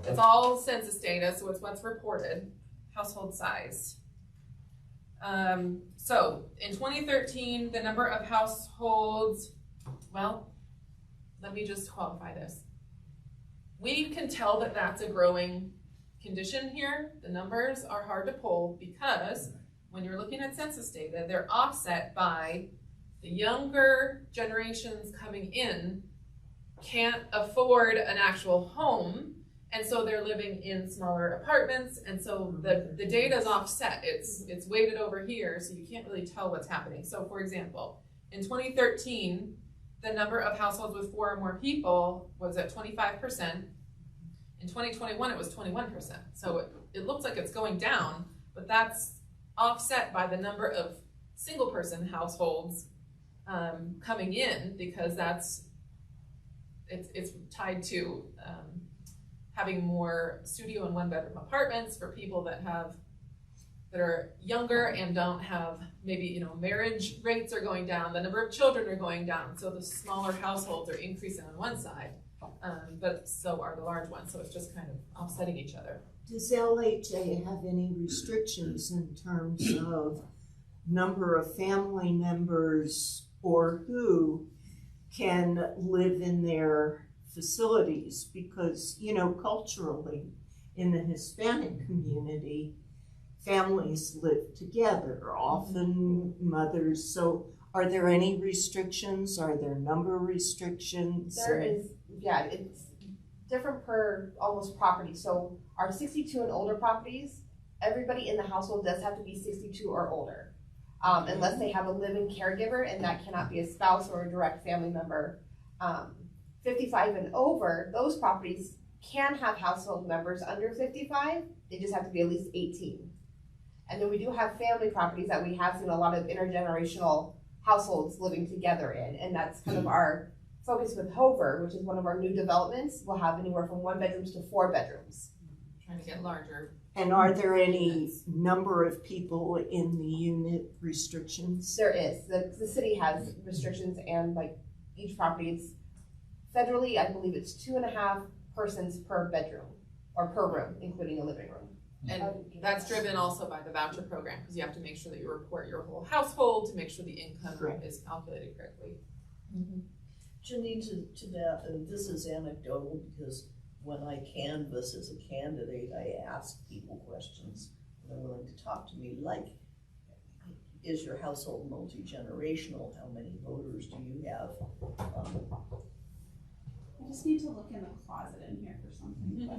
It's all census data, so it's what's reported, household size. So in 2013, the number of households, well, let me just qualify this. We can tell that that's a growing condition here. The numbers are hard to pull because when you're looking at census data, they're offset by the younger generations coming in can't afford an actual home, and so they're living in smaller apartments, and so the data is offset. It's weighted over here, so you can't really tell what's happening. So for example, in 2013, the number of households with 4 or more people was at 25%. In 2021, it was 21%. So it looks like it's going down, but that's offset by the number of single person households coming in, because it's tied to having more studio and 1-bedroom apartments for people that are younger and don't have, maybe, marriage rates are going down, the number of children are going down, so the smaller households are increasing on one side, but so are the large ones, so it's just kind of offsetting each other. Does LHA have any restrictions in terms of number of family members or who can live in their facilities? Because, culturally, in the Hispanic community, families live together, often mothers. So are there any restrictions? Are there number restrictions? There is, yeah, it's different per almost property. So our 62 and older properties, everybody in the household does have to be 62 or older, unless they have a living caregiver, and that cannot be a spouse or a direct family member. 55 and over, those properties can have household members under 55. They just have to be at least 18. And then we do have family properties that we have seen a lot of intergenerational households living together in, and that's kind of our focus with Hover, which is one of our new developments. We'll have anywhere from 1 bedrooms to 4 bedrooms. Trying to get larger. And are there any number of people in the unit restrictions? There is. The city has restrictions, and like each property, it's federally, I believe it's 2.5 persons per bedroom or per room, including a living room. And that's driven also by the voucher program, because you have to make sure that you report your whole household to make sure the income is calculated correctly. Janine, to that, and this is anecdotal because when I canvass as a candidate, I ask people questions. They're willing to talk to me, like, is your household multi-generational? How many voters do you have? I just need to look in the closet in here for something.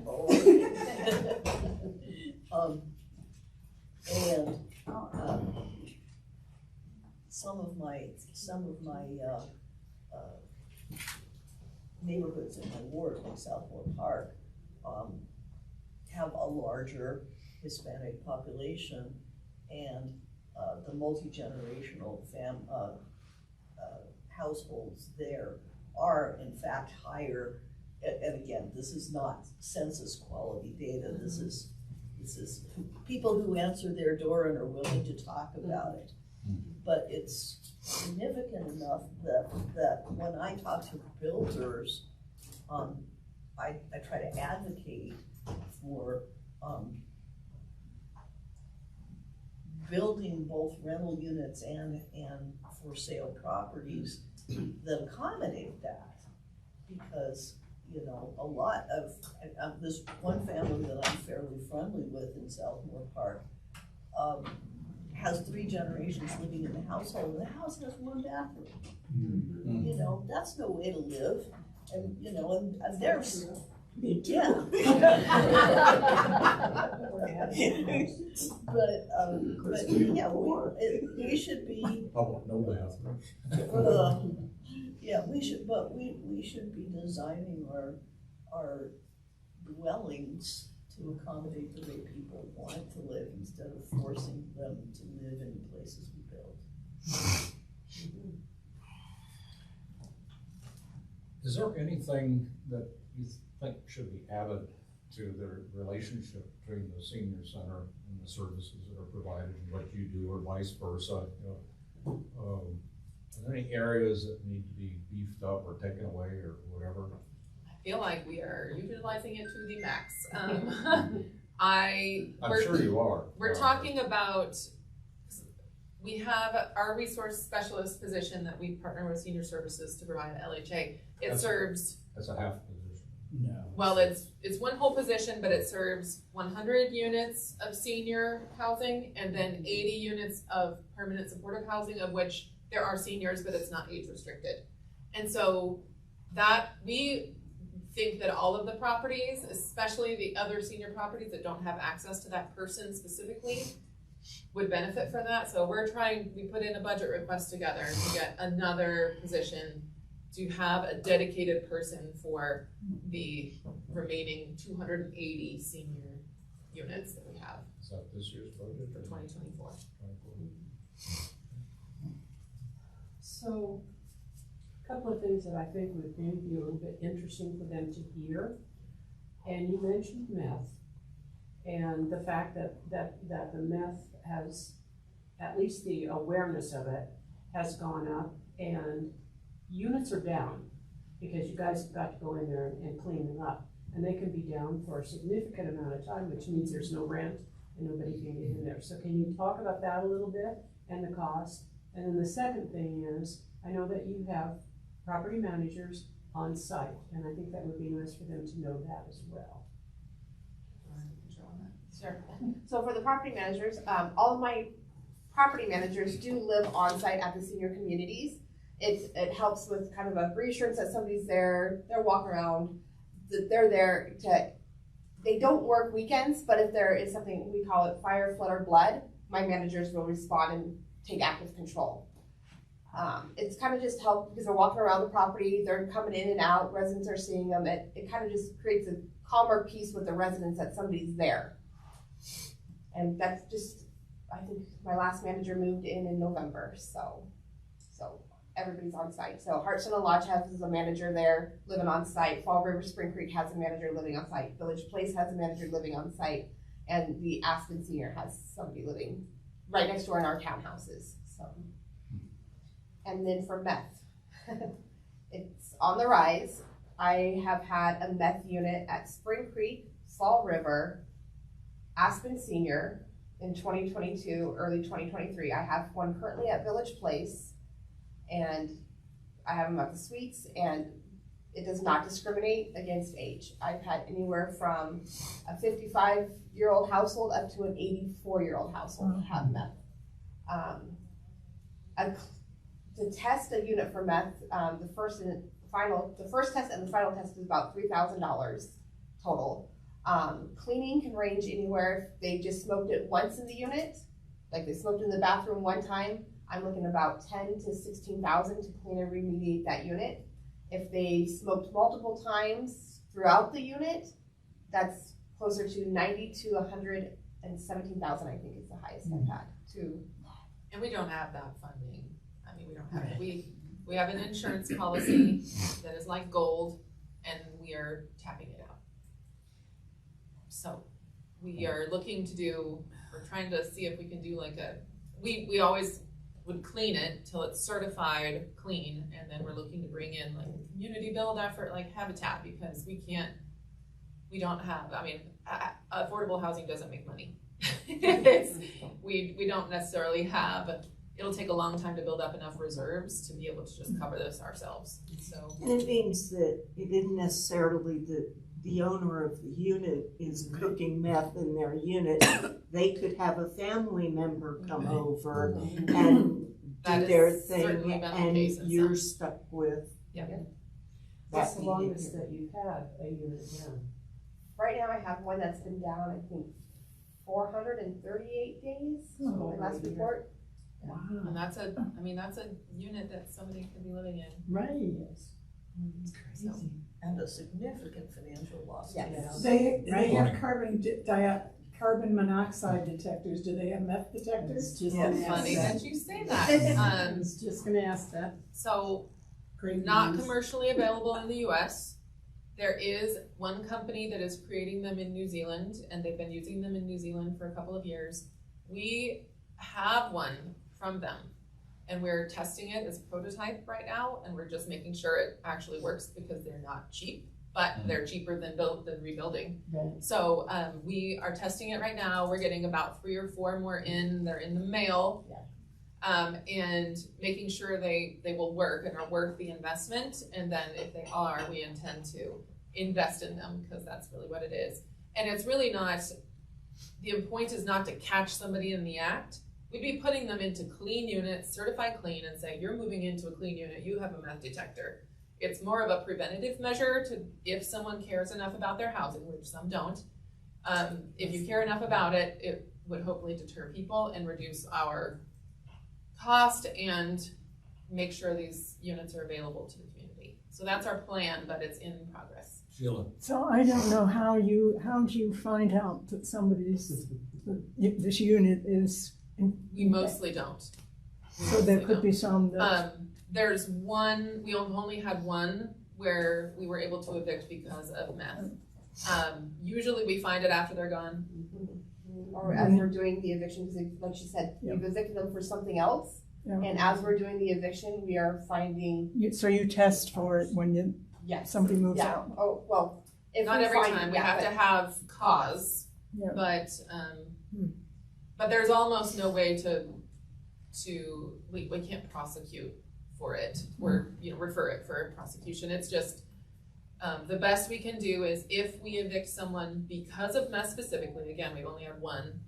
And some of my neighborhoods in my ward, like Southmore Park, have a larger Hispanic population, and the multi-generational households there are in fact higher. And again, this is not census quality data. This is people who answer their door and are willing to talk about it. But it's significant enough that when I talk to builders, I try to advocate for building both rental units and for sale properties that accommodate that. Because, you know, a lot of, this one family that I'm fairly friendly with in Southmore Park has 3 generations living in the household, and the house has 1 bathroom. Mm-hmm. You know, that's no way to live. And, you know, and there's, yeah. but yeah, we should be. No bathroom. Yeah, we should be designing our dwellings to accommodate the way people want to live instead of forcing them to live in the places we build. Is there anything that you think should be added to the relationship between the senior center and the services that are provided and what you do, or vice versa? You know, are there any areas that need to be beefed up or taken away or whatever? I feel like we are utilizing it to the max. I'm sure you are. We're talking about, we have our resource specialist position that we partner with senior services to provide at LHA. That's a half position. No. Well, it's one whole position, but it serves 100 units of senior housing and then 80 units of permanent supportive housing, of which there are seniors, but it's not age restricted. And so that we think that all of the properties, especially the other senior properties that don't have access to that person specifically, would benefit from that. So we put in a budget request together to get another position to have a dedicated person for the remaining 280 senior units that we have. Is that this year's budget? For 2024. So, a couple of things that I think would maybe be a little bit interesting for them to hear. And you mentioned meth, and the fact that the meth has, at least the awareness of it, has gone up, and units are down because you guys have got to go in there and clean them up. And they can be down for a significant amount of time, which means there's no rent and nobody can get in there. So can you talk about that a little bit and the cost? And then the second thing is, I know that you have property managers on site, and I think that would be nice for them to know that as well. Sure. So for the property managers, all of my property managers do live on site at the senior communities. It helps with kind of a reassurance that somebody's there, they're walking around, that they're there they don't work weekends, but if there is something, we call it fire, flood, or blood, my managers will respond and take active control. It's kind of just help because they're walking around the property, they're coming in and out, residents are seeing them. It kind of just creates a calmer peace with the residents that somebody's there. And that's just, I think my last manager moved in November, so everybody's on site. So Hartson and Lodge has a manager there living on site. Fall River Spring Creek has a manager living on site. Village Place has a manager living on site. And the Aspen Senior has somebody living right next door in our townhouses. So, and then for meth, it's on the rise. I have had a meth unit at Spring Creek, Fall River, Aspen Senior in 2022, early 2023. I have one currently at Village Place, and I have them at the suites, and it does not discriminate against age. I've had anywhere from a 55-year-old household up to an 84-year-old household have meth. to test a unit for meth, the first test and the final test is about $3,000 total. Cleaning can range anywhere. If they just smoked it once in the unit, like they smoked in the bathroom one time, I'm looking about $10,000 to $16,000 to clean and remediate that unit. If they smoked multiple times throughout the unit, that's closer to $90,000 to $117,000. I think is the highest I've had too. And we don't have that funding. I mean, we don't have, we have an insurance policy that is like gold, and we are tapping it out. So we are looking to do, we're trying to see if we can do like we always would clean it till it's certified clean, and then we're looking to bring in like a community build effort like Habitat, because we don't have, I mean, affordable housing doesn't make money. We don't necessarily have, it'll take a long time to build up enough reserves to be able to just cover this ourselves, so. And it means that it isn't necessarily that the owner of the unit is cooking meth in their unit. They could have a family member come over and do their thing, and you're stuck with. What's the longest that you've had a unit down? Right now I have one that's been down, I think, 438 days, my last report. Wow. And that's a unit that somebody could be living in. Right, yes. It's crazy. And a significant financial loss. Yes. They have carbon monoxide detectors. Do they have meth detectors? Just Yes. gonna ask Funny that. that you say that. I was just gonna ask that. So Great not news. commercially available in the US. There is one company that is creating them in New Zealand, and they've been using them in New Zealand for a couple of years. We have one from them, and we're testing it as a prototype right now, and we're just making sure it actually works, because they're not cheap, but they're cheaper than rebuilding. Right. So we are testing it right now. We're getting about 3 or 4 more in. They're in the mail. And making sure they will work and are worth the investment. And then if they are, we intend to invest in them, because that's really what it is. And it's really not, the point is not to catch somebody in the act. We'd be putting them into clean units, certified clean, and say, you're moving into a clean unit, you have a meth detector. It's more of a preventative measure to, if someone cares enough about their housing, which some don't, if you care enough about it, it would hopefully deter people and reduce our cost and make sure these units are available to the community. So that's our plan, but it's in progress. Sheila. So I don't know how do you find out that this unit is. We mostly don't. So there could be some that. There's one, we only had one where we were able to evict because of meth. Usually we find it after they're gone. Or as we're doing the eviction, because like she said, we've evicted them for something else. Yeah. And as we're doing the eviction, we are finding. So you test for it when somebody moves out. Oh, well, if Not we every find, time, we have to have cause, Yeah. but there's almost no way we can't prosecute for it, or refer it for prosecution. It's just the best we can do is if we evict someone because of meth specifically, again, we've only had one,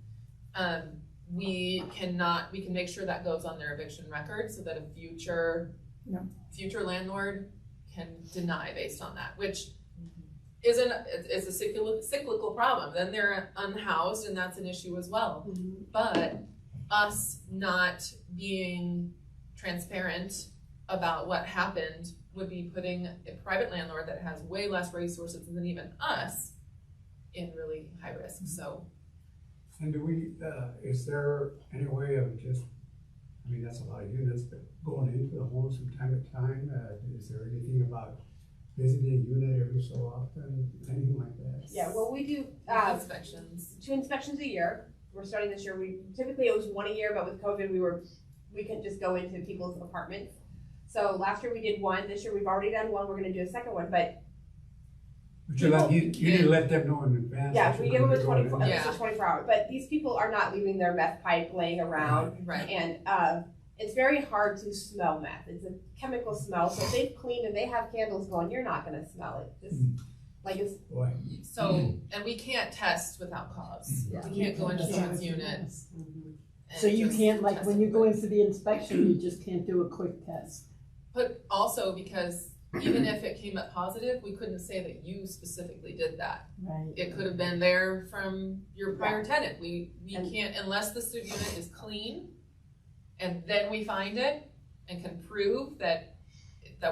we can make sure that goes on their eviction record, so that a future landlord can deny based on that, which it's a cyclical problem. Then they're unhoused, and that's an issue as well. But us not being transparent about what happened would be putting a private landlord that has way less resources than even us in really high risk. So. And do we, is there any way of just, I mean, that's a lot of units, but going into the homes from time to time, is there anything about visiting a unit every so often, anything like that? Yeah, well, we do inspections. 2 inspections a year. We're starting this year. Typically it was 1 a year, but with COVID, we couldn't just go into people's apartments. So last year we did 1. This year we've already done 1. We're going to do a second one, but you need to let them know in advance. Yeah, we give them a 24 Yeah. hour. But these people are not leaving their meth pipe laying around. Right. And it's very hard to smell meth. It's a chemical smell. So if they've cleaned and they have candles going, you're not going to smell it. Just like it's. Boy. So, and we can't test without cause. Yeah. We can't go into someone's unit and So you just can't, like, when testing you go in things. for the inspection, you just can't do a quick test. But also because even if it came up positive, we couldn't say that you specifically did that. Right. It could have been there from your prior tenant. We And- can't, unless the unit is clean, and then we find it and can prove that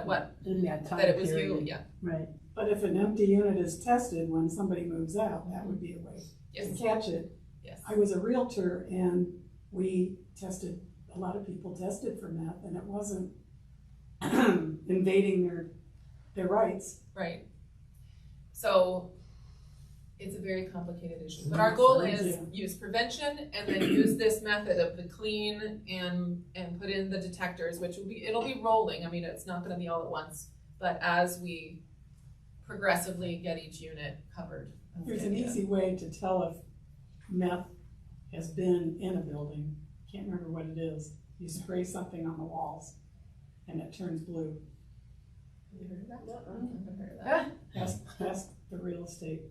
what, In that time that it was you, period. yeah, Right. But if an empty unit is tested when somebody moves out, that would be a way to yes, catch it. yes. I was a realtor and we tested, a lot of people tested for meth and it wasn't invading their rights. Right. So it's a very complicated issue, but our goal is use prevention and then use this method of the clean and put in the detectors, which it'll be rolling. I mean, it's not gonna be all at once, but as we progressively get each unit covered. There's an easy way to tell if meth has been in a building. Can't remember what it is. You spray something on the walls and it turns blue. Have you heard of that? No, I haven't heard of that. Ask the real estate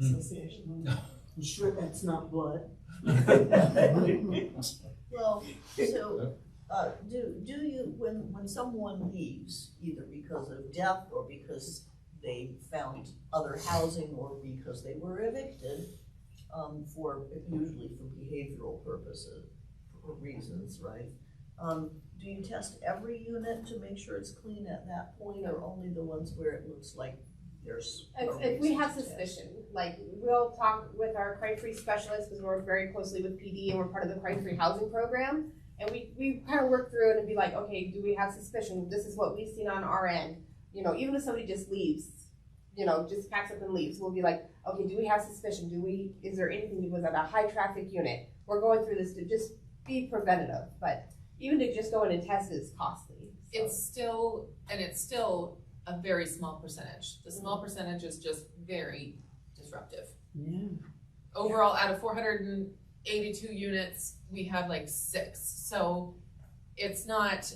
association. I'm sure that's not blood. Well, so, do you, when someone leaves, either because of death or because they found other housing or because they were evicted, usually for behavioral purposes, or reasons, right? Do you test every unit to make sure it's clean at that point, or only the ones where it looks like there's a If we reason have to test? suspicion, like, we'll talk with our crime-free specialists, because we work very closely with PD and we're part of the crime-free housing program. And we kind of work through it and be like, okay, do we have suspicion? This is what we've seen on our end. You know, even if somebody just leaves, you know, just packs up and leaves, we'll be like, okay, do we have suspicion? Is there anything, was that a high-traffic unit? We're going through this to just be preventative, but even to just go in and test is costly. So. It's still a very small percentage. The small percentage is just very disruptive. Yeah. Overall, out of 482 units, we have like 6. So it's not,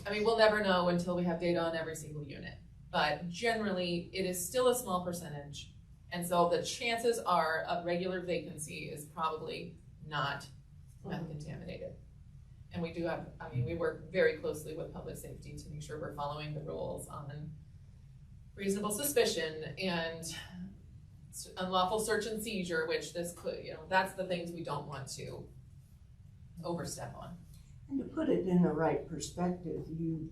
I mean, we'll never know until we have data on every single unit. But generally, it is still a small percentage. And so the chances are a regular vacancy is probably not meth contaminated. And we do have, I mean, we work very closely with public safety to make sure we're following the rules on reasonable suspicion and unlawful search and seizure, which this could, you know, that's the things we don't want to overstep on. And to put it in the right perspective, you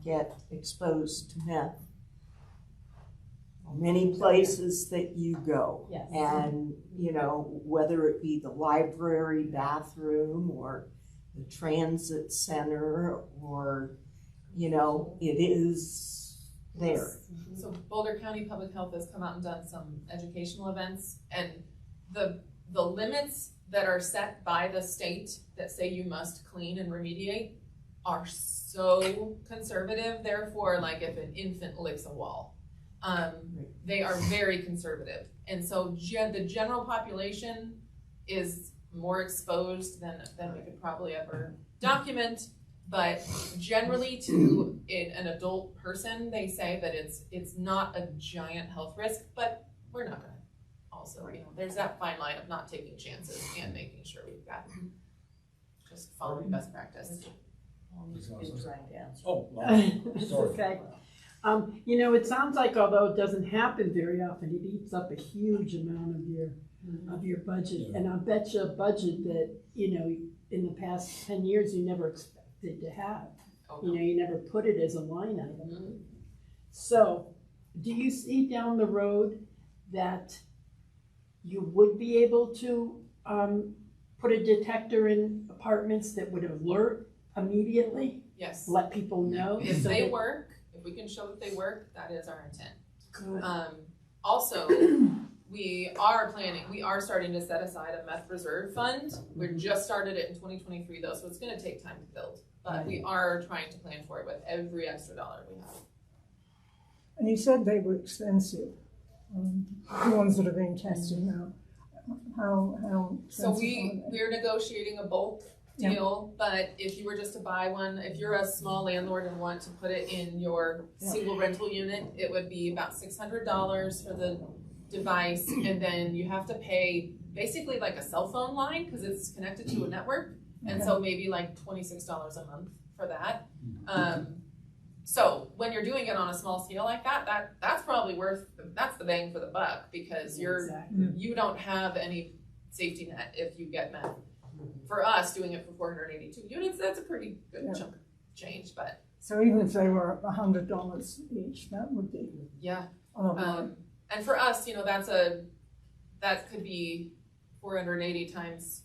get exposed to meth many places that you go. Yes. And, you know, whether it be the library, bathroom, or the transit center, or, you know, it is there. So Boulder County Public Health has come out and done some educational events, and the limits that are set by the state that say you must clean and remediate are so conservative. Therefore, like if an infant licks a wall, they are very conservative. And so the general population is more exposed than we could probably ever document. But generally to an adult person, they say that it's not a giant health risk, but we're not gonna also, you know, there's that fine line of not taking chances and making sure we've got just following best practice. He's been trying to answer. Oh, It's sorry. okay. You know, it sounds like although it doesn't happen very often, it eats up a huge amount of your budget. Yeah. And I bet you a budget that, you know, in the past 10 years, you never expected to have. Oh, You know, you never put it as a line item. Mhm. So, do you see down the road that you would be able to put a detector in apartments that would alert immediately, Yes, let people know? if so they that- work, if we can show that they work, that is our intent. Good. Also, we are starting to set aside a meth reserve fund. We just started it in 2023 though, so it's gonna take time to build. But we are trying to plan for it with every extra dollar we have. And you said they were expensive, the ones that are being tested now. How So expensive are they? we're negotiating a bulk Yeah. deal, but if you were just to buy one, if you're a small landlord and want to put it in your Yeah. single rental unit, it would be about $600 for the device, and then you have to pay basically like a cell phone line, because it's connected to a network. And so maybe like $26 a month for that. So when you're doing it on a small scale like that, that's probably that's the bang for the buck, because you don't have any safety net if you get met. For us, doing it for 482 units, that's a pretty good chunk of change, but. So even if they were $100 each, that would be. Yeah. And for us, that could be 480 times,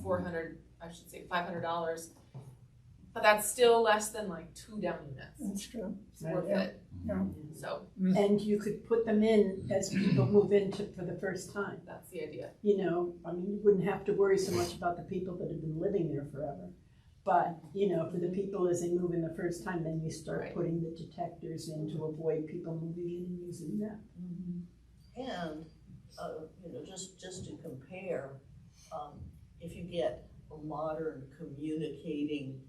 400, I should say $500. But that's still less than like 2 down units. That's true. It's worth it. Yeah. So. And you could put them in as people move into for the first time. That's the idea. You wouldn't have to worry so much about the people that have been living there forever. But, for the people as they move in the first time, then you start putting the detectors in to avoid people moving in and using them. And, just to compare, if you get a modern communicating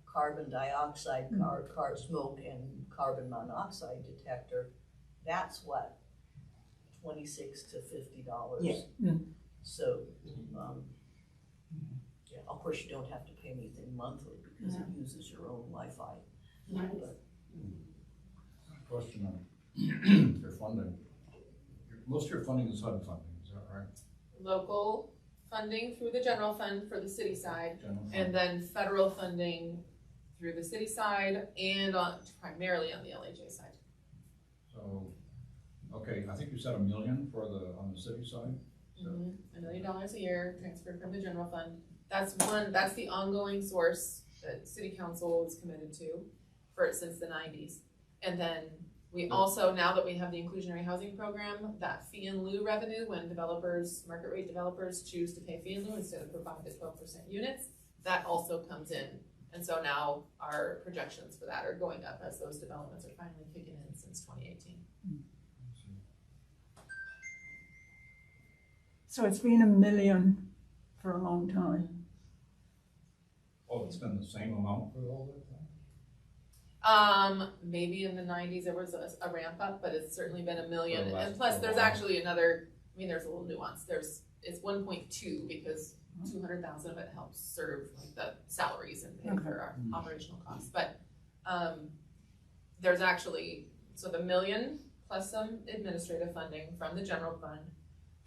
carbon dioxide, car smoke and carbon monoxide detector, that's what, $26 to $50. Yeah. So, of course, you don't have to pay anything monthly because it uses your own Wi-Fi. Question on your funding. Most of your funding is HUD funding, is that right? Local funding through the general fund for the city side, and then federal funding through the city side and primarily on the LHA side. So, okay, I think you said $1 million on the city side? So. $1 million a year transferred from the general fund. That's the ongoing source that city council is committed to since the 90s. And then we also, now that we have the inclusionary housing program, that fee in lieu revenue, when market rate developers choose to pay fee in lieu instead of provide the 12% units, that also comes in. And so now our projections for that are going up as those developments are finally kicking in since 2018. so it's been $1 million for a long time. Oh, it's been the same amount for all that time? Maybe in the 90s there was a ramp up, but it's certainly been $1 million. And plus there's actually there's a little nuance. It's 1.2 because 200,000 of it helps serve like the salaries and pay for our operational costs. But there's actually, so the $1 million plus some administrative funding from the general fund.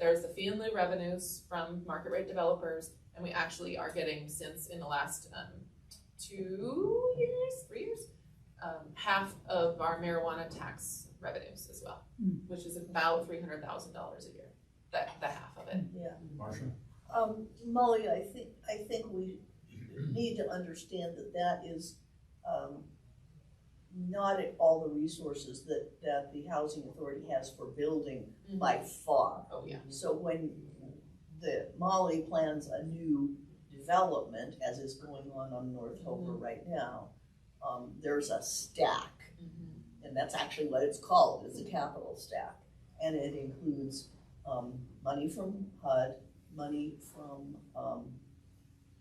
There's the fee in lieu revenues from market rate developers, and we actually are getting, since in the last 3 years, half of our marijuana tax revenues as well, which is about $300,000 a year. The half of it. Yeah. Marcia? Molly, I think we need to understand that is not all the resources that the housing authority has for building by far. Oh yeah. So when Molly plans a new development, as is going on North Hoper right now, there's a stack, and that's actually what it's called. It's a capital stack, and it includes money from HUD, money from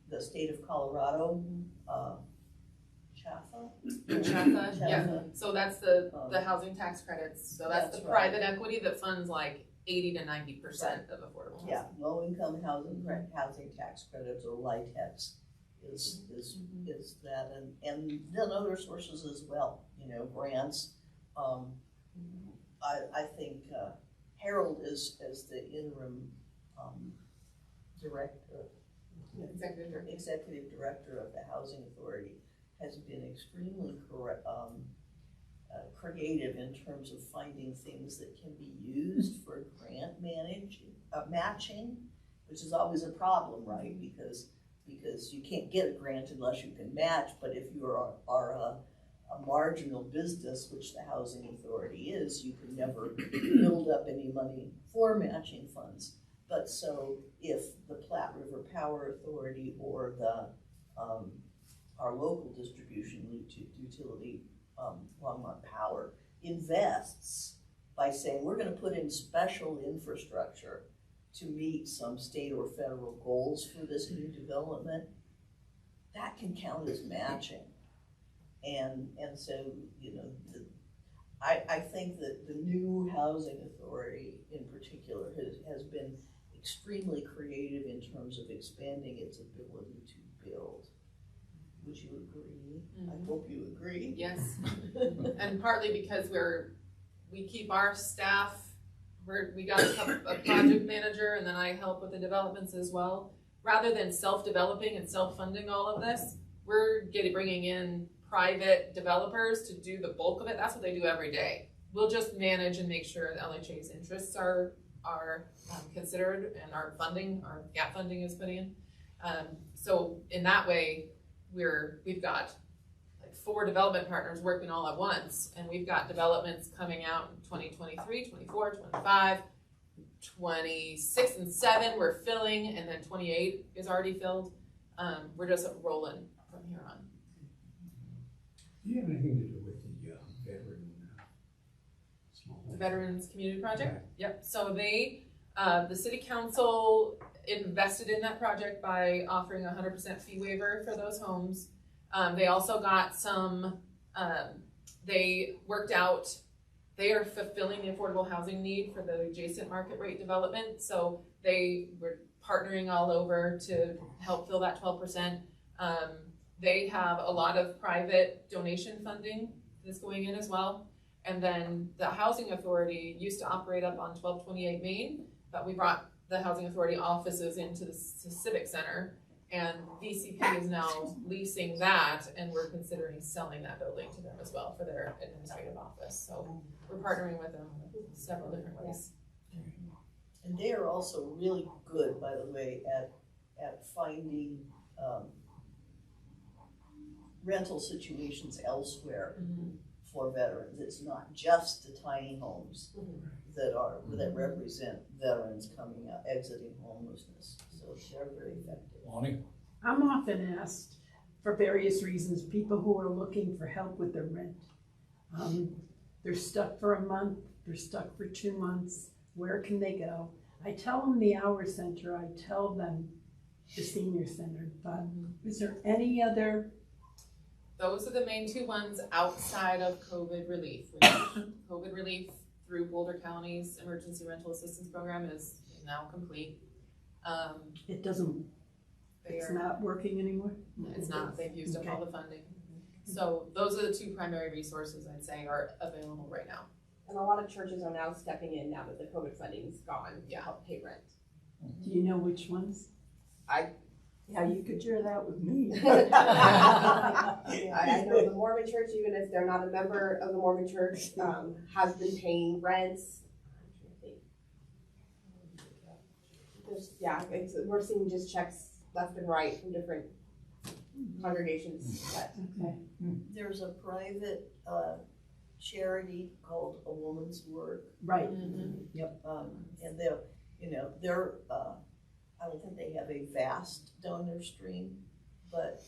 the state of Colorado, Chafa, yeah. So that's the housing tax credits. So that's the private equity that funds like 80 to 90% of affordable housing. Yeah, low-income housing tax credits, or LIHTCs, is that, and then other sources as well. Grants. I think Harold is as the interim executive director of the housing authority has been extremely creative in terms of finding things that can be used for grant matching, which is always a problem, right? Because you can't get a grant unless you can match. But if you are a marginal business, which the housing authority is, you can never build up any money for matching funds. But so if the Platte River Power Authority or the our local distribution utility, Longmont Power, invests by saying we're going to put in special infrastructure to meet some state or federal goals for this new development, that can count as matching. And so, I think that the new housing authority in particular has been extremely creative in terms of expanding its ability to build. Would you agree? I hope you agree. Yes, and partly because we keep our staff, we got a project manager, and then I help with the developments as well. Rather than self-developing and self-funding all of this, we're bringing in private developers to do the bulk of it. That's what they do every day. We'll just manage and make sure that LHA's interests are considered, and our gap funding is put in. So in that way, we've got like 4 development partners working all at once, and we've got developments coming out in 2023, 24, 25, 26 and 7 we're filling, and then 28 is already filled. We're just rolling from here on. Do you have anything to do with the veteran small The home? Veterans Community Project? Yep, so the city council invested in that project by offering 100% fee waiver for those homes. They also got some, they are fulfilling the affordable housing need for the adjacent market rate development. So they were partnering all over to help fill that 12%. They have a lot of private donation funding that's going in as well. And then the Housing Authority used to operate up on 1228 Main, but we brought the Housing Authority offices into the Civic Center, and VCP is now leasing that, and we're considering selling that building to them as well for their administrative office. So we're partnering with them in several different ways. And they are also really good, by the way, at finding rental situations elsewhere for veterans. It's not just the tiny homes that represent veterans coming out, exiting homelessness. So they're very effective. Lonnie? I'm often asked, for various reasons, people who are looking for help with their rent. They're stuck for a month, they're stuck for 2 months. Where can they go? I tell them the Hour Center, I tell them the Senior Center, but is there any other? Those are the main 2 ones outside of COVID relief. COVID relief through Boulder County's Emergency Rental Assistance Program is now complete. It's not working anymore? It's not, they've used up all the funding. So those are the 2 primary resources I'd say are available right now. And a lot of churches are now stepping in now that the COVID funding's gone to help pay rent. Do you know which ones? Yeah, you could share that with me. I know the Mormon Church, even if they're not a member of the Mormon Church, has been paying rents. We're seeing just checks left and right from different congregations. There's a private charity called A Woman's Work. Right. Yep. And they're I don't think they have a vast donor stream, but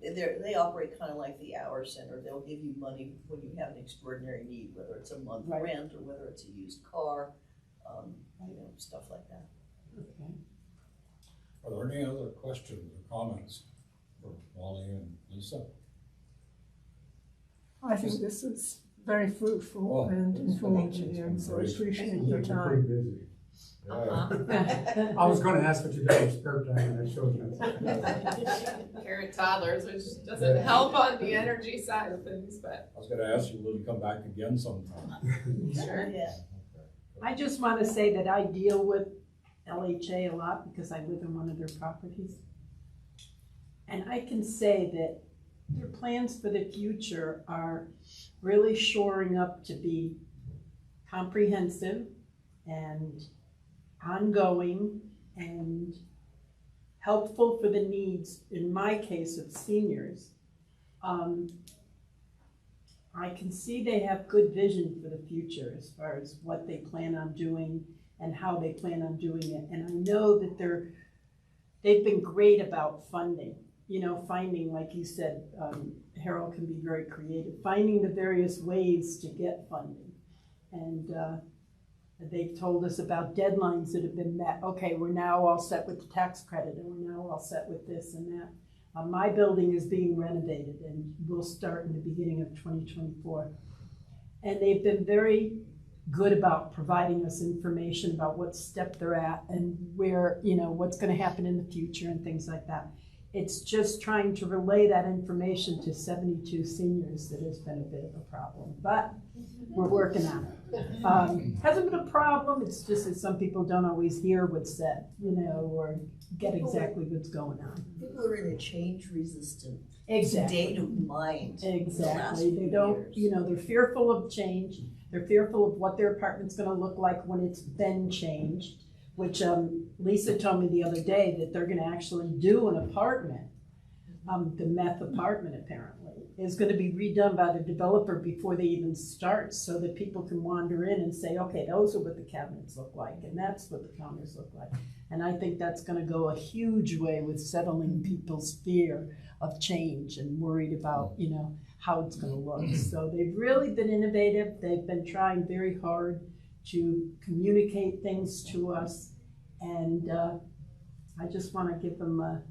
they operate kind of like the Hour Center. They'll give you money when you have an extraordinary need, whether it's a month rent or whether it's a used car, stuff like that. Okay. Are there any other questions or comments for Wally and Lisa? I think this is very fruitful and informative, and so I appreciate your time. Pretty busy. I was going to ask what you do in spare time, and I showed you. Parent toddlers, which doesn't help on the energy side of things, but. I was going to ask you, will you come back again sometime? Sure. Yeah. I just want to say that I deal with LHA a lot because I live in one of their properties. And I can say that their plans for the future are really shoring up to be comprehensive and ongoing and helpful for the needs, in my case, of seniors. I can see they have good vision for the future as far as what they plan on doing and how they plan on doing it. And I know that they've been great about funding. Finding, like you said, Harold can be very creative, finding the various ways to get funding. And they've told us about deadlines that have been met. Okay, we're now all set with the tax credit, and we're now all set with this and that. My building is being renovated, and will start in the beginning of 2024. And they've been very good about providing us information about what step they're at and where, what's gonna happen in the future and things like that. It's just trying to relay that information to 72 seniors that has been a bit of a problem, but we're working on it. Hasn't been a problem, it's just that some people don't always hear what's said, or get exactly what's going on. People are in a change resistant Exactly. state of mind. Exactly, they don't, they're fearful of change, they're fearful of what their apartment's gonna look like when it's been changed, which Lisa told me the other day that they're gonna actually do an apartment, the meth apartment apparently, is gonna be redone by the developer before they even start, so that people can wander in and say, okay, those are what the cabinets look like, and that's what the counters look like. And I think that's gonna go a huge way with settling people's fear of change and worried about, how it's gonna look. So they've really been innovative, they've been trying very hard to communicate things to us, and I just wanna give them a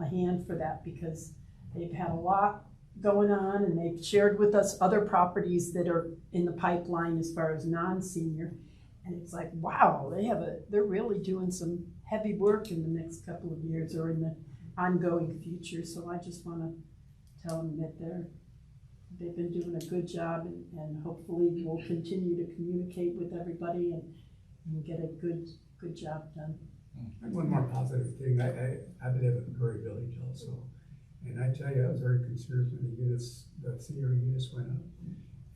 hand for that, because they've had a lot going on, and they've shared with us other properties that are in the pipeline as far as non-senior. And it's like, wow, they're really doing some heavy work in the next couple of years or in the ongoing future. So I just want to tell them that they've been doing a good job, and hopefully we'll continue to communicate with everybody and get a good job done. And one more positive thing, I live in Prairie Village also, and I tell you, I was very concerned when the senior units went up,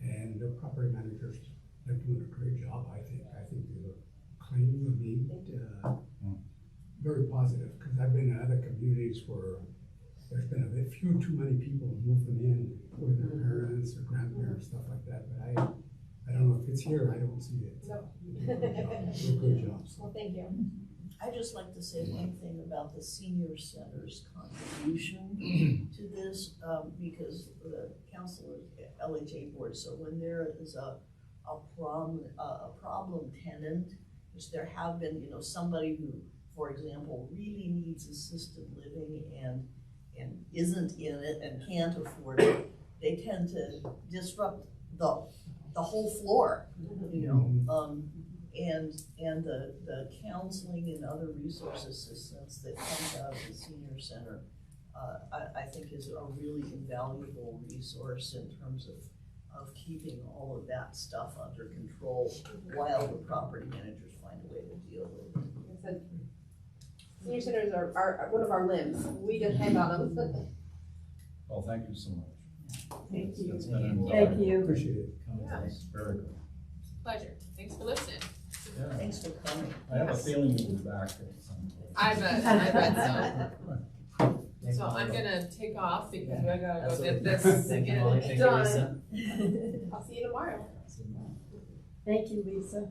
and the property managers, they're doing a great job, I think. I think they look clean, neat, very positive, because I've been in other communities where there's been a few too many people moving in with their parents or grandparents, stuff like that, but I don't know if it's here, I don't see it. No. They do a good job. Well, thank you. I'd just like to say one thing about the senior center's contribution to this, because the council is LHA board, so when there is a problem tenant, which there have been, somebody who, for example, really needs assisted living and isn't in it and can't afford it, they tend to disrupt the whole floor, and the counseling and other resource assistance that comes out of the senior center, I think is a really invaluable resource in terms of keeping all of that stuff under control while the property managers find a way to deal with it. Senior centers are one of our limbs. We depend on them. Well, thank you so much. Thank you. It's been an Thank you. Appreciate it. Yeah. Very good. Pleasure. Thanks for listening. Yeah. Thanks for coming. I have a feeling you'll be back at some point. I bet so. So I'm gonna take off because I gotta go get this Thank you, Molly. Thank you, Lisa. done. I'll see you tomorrow. Thank you, Lisa.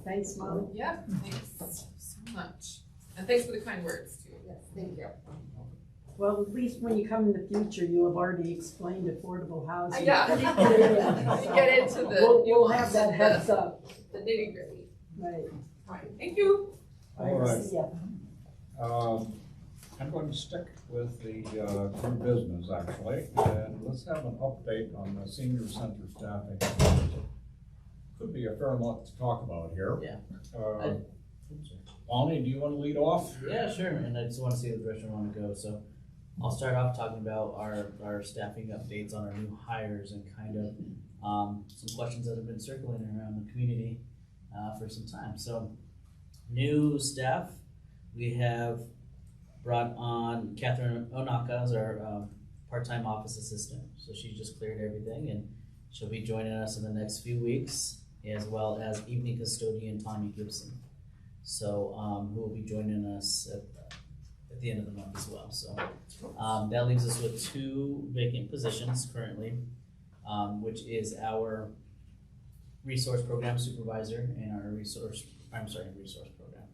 Thanks, Molly. Yeah, thanks so much. And thanks for the kind words too. Yes, thank you. Well, at least when you come in the future, you'll have already explained affordable housing. Yeah. pretty clearly. Get into the We'll have that heads up. the nitty gritty. Right. All right, thank you. All right. See ya. I'm going to stick with the new business actually, and let's have an update on the senior center staffing. Could be a fair amount to talk about here. Yeah. Lonnie, do you want to lead off? Yeah, sure, and I just want to see the direction I want to go, so I'll start off talking about our staffing updates on our new hires and kind of some questions that have been circulating around the community for some time. So, new staff, we have brought on Catherine Onaka as our part-time office assistant. So she just cleared everything and she'll be joining us in the next few weeks, as well as evening custodian Tommy Gibson. So who will be joining us at the end of the month as well. So that leaves us with 2 vacant positions currently, which is our resource program supervisor and our resource program,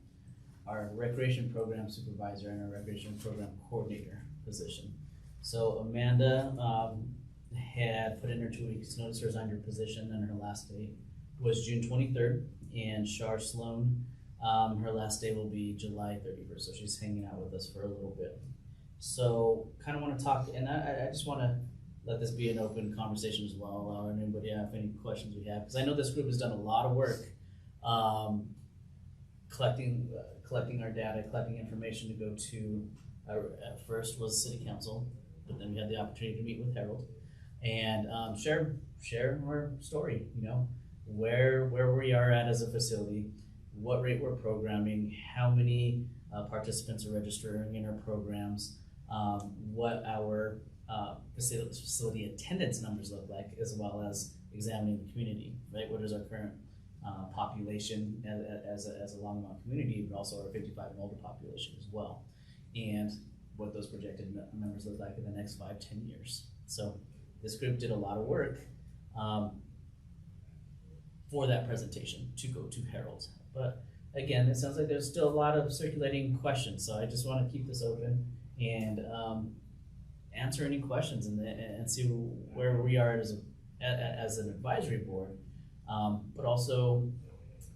our recreation program supervisor and our recreation program coordinator position. So Amanda had put in her 2 weeks notice to resign her position, and her last day was June 23rd, and Shar Sloan, her last day will be July 31st, so she's hanging out with us for a little bit. So kind of want to talk, and I just want to let this be an open conversation as well, allow anybody to have any questions we have, because I know this group has done a lot of work collecting our data, collecting information to go to, at first was City Council, but then we had the opportunity to meet with Harold and share our story, you know, where we are at as a facility, what rate we're programming, how many participants are registering in our programs, what our facility attendance numbers look like, as well as examining the community, right? What is our current population as a Longmont community, but also our 55 and older population as well, and what those projected numbers look like in the next 5-10 years. So this group did a lot of work for that presentation to go to Harold. But again, it sounds like there's still a lot of circulating questions, so I just want to keep this open and answer any questions and see where we are as an advisory board, but also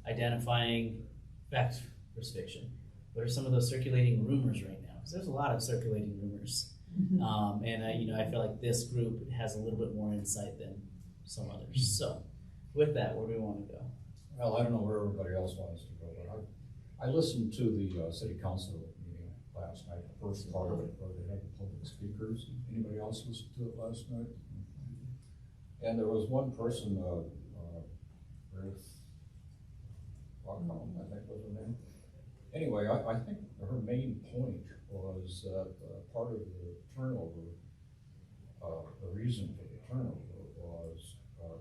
identifying fact versus fiction. What are some of those circulating rumors right now? Because there's a lot of circulating rumors, and I feel like this group has a little bit more insight than some others. So, with that, where do we want to go? Well, I don't know where everybody else wants to go, but I listened to the city council meeting last night, the first part of it, where they had the public speakers. Anybody else listen to it last night? And there was one person, Ruth Longmont, I think was her name. Anyway, I think her main point was that part of the turnover, the reason for the turnover was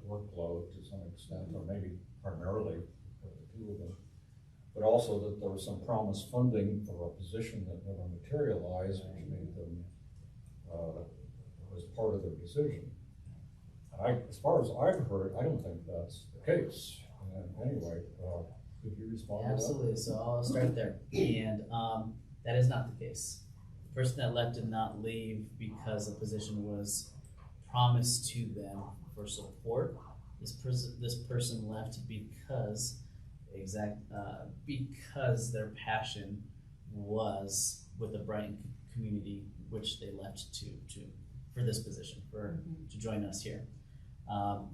workload to some extent, or maybe primarily for the two of them, but also that there was some promised funding for a position that never materialized, which made them, was part of their decision. As far as I've heard, I don't think that's the case. And anyway, could you respond to that? Absolutely, so I'll start there. And that is not the case. The person that left did not leave because a position was promised to them for support. This person left because because their passion was with the Brighton community, which they left to for this position, to join us here.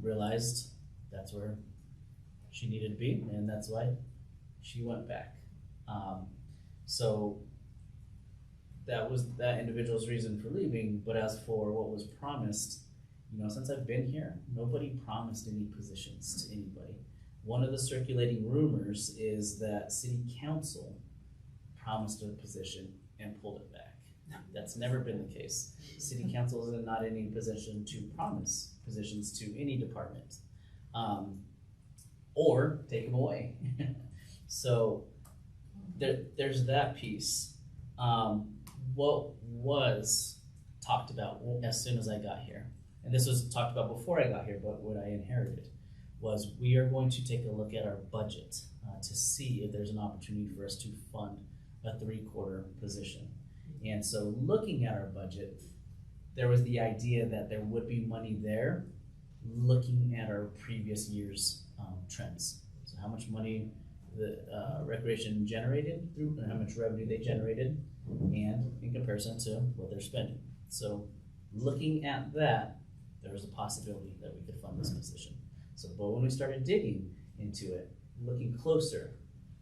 Realized that's where she needed to be, and that's why she went back. So that was that individual's reason for leaving. But as for what was promised, since I've been here, nobody promised any positions to anybody. One of the circulating rumors is that City Council promised a position and pulled it back. That's never been the case. City Council is not in any position to promise positions to any department, or take them away. So there's that piece. What was talked about as soon as I got here, and this was talked about before I got here, but what I inherited, was we are going to take a look at our budget to see if there's an opportunity for us to fund a 3/4 position. And so looking at our budget, there was the idea that there would be money there, looking at our previous year's trends. So how much money the recreation generated through, and how much revenue they generated, and in comparison to what they're spending. So looking at that, there was a possibility that we could fund this position. So, but when we started digging into it, looking closer,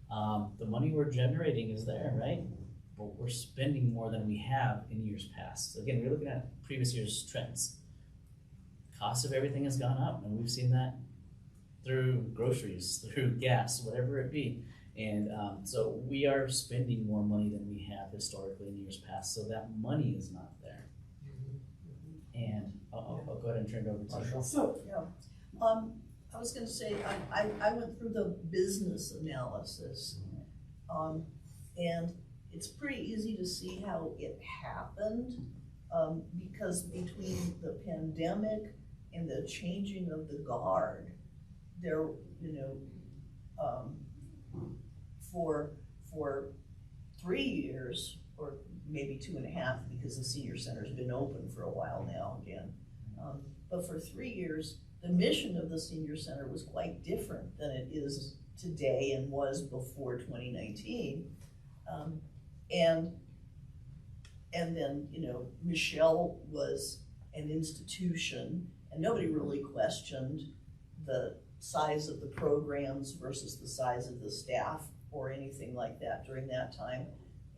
the money we're generating is there, right? But we're spending more than we have in years past. So again, we're looking at previous year's trends. Cost of everything has gone up, and we've seen that through groceries, through gas, whatever it be. And so we are spending more money than we have historically in years past, so that money is not there. And I'll go ahead and turn it over to you. So, I was gonna say, I went through the business analysis, and it's pretty easy to see how it happened, because between the pandemic and the changing of the guard, there, for 3 years, or maybe 2.5, because the senior center's been open for a while now again. But for 3 years, the mission of the senior center was quite different than it is today and was before 2019. And then, Michelle was an institution, and nobody really questioned the size of the programs versus the size of the staff or anything like that during that time.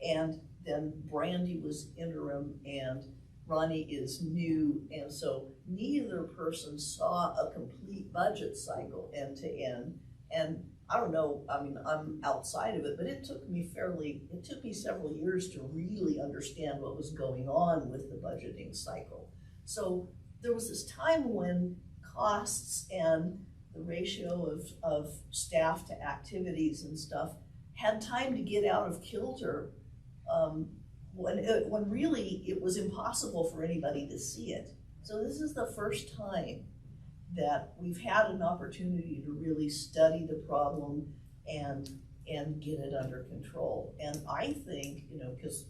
And then Brandy was interim and Ronnie is new, and so neither person saw a complete budget cycle end to end. And I don't know, I mean, I'm outside of it, but it took me several years to really understand what was going on with the budgeting cycle. So there was this time when costs and the ratio of staff to activities and stuff had time to get out of kilter, when really it was impossible for anybody to see it. So this is the first time that we've had an opportunity to really study the problem and get it under control. And I think, you know, because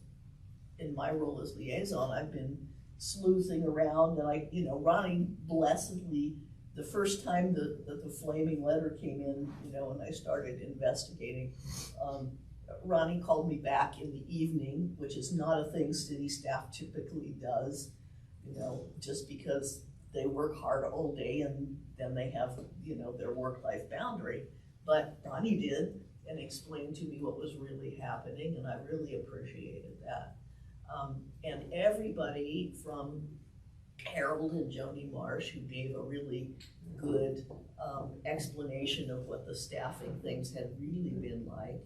in my role as liaison, I've been sleuthing around, and Ronnie blessedly, the first time that the flaming letter came in, and I started investigating, Ronnie called me back in the evening, which is not a thing city staff typically does, just because they work hard all day and then they have, their work-life boundary. But Ronnie did and explained to me what was really happening, and I really appreciated that. And everybody from Harold and Joni Marsh, who gave a really good explanation of what the staffing things had really been like.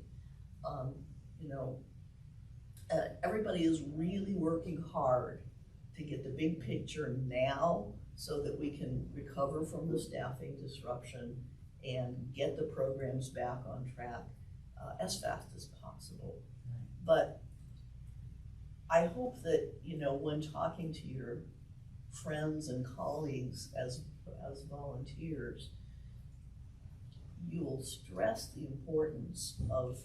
Everybody is really working hard to get the big picture now so that we can recover from the staffing disruption and get the programs back on track as fast as possible. But I hope that, when talking to your friends and colleagues as volunteers, you will stress the importance of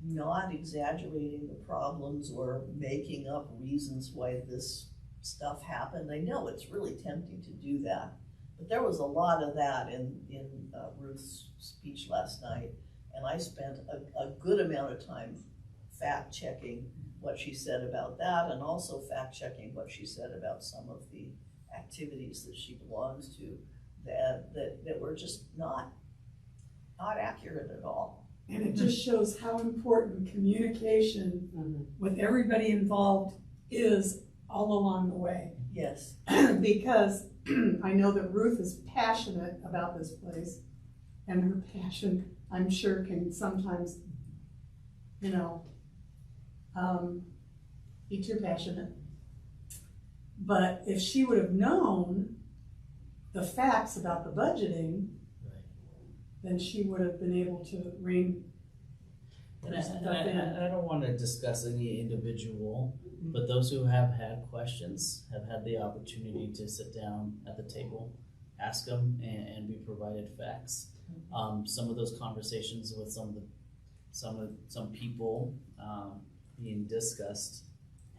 not exaggerating the problems or making up reasons why this stuff happened. I know it's really tempting to do that, but there was a lot of that in Ruth's speech last night, and I spent a good amount of time fact-checking what she said about that, and also fact-checking what she said about some of the activities that she belongs to that were just not accurate at all. And it just shows how important communication with everybody involved is all along the way. Yes. Because I know that Ruth is passionate about this place, and her passion, I'm sure, can sometimes, be too passionate. But if she would have known the facts about the budgeting, then she would have been able to rein stuff in. I don't want to discuss any individual, but those who have had questions have had the opportunity to sit down at the table, ask them, and be provided facts. Some of those conversations with some people being discussed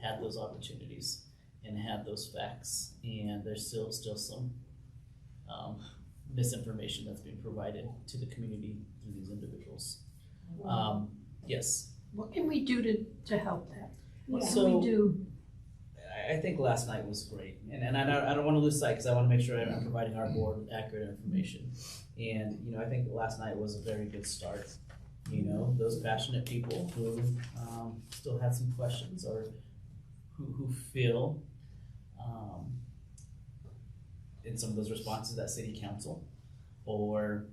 had those opportunities and had those facts, and there's still some misinformation that's being provided to the community through these individuals. Yes. What can we do to help that? What So, can we do? I think last night was great, and I don't want to lose sight because I want to make sure I'm providing our board accurate information. And I think last night was a very good start. Those passionate people who still had some questions or who feel in some of those responses that city council or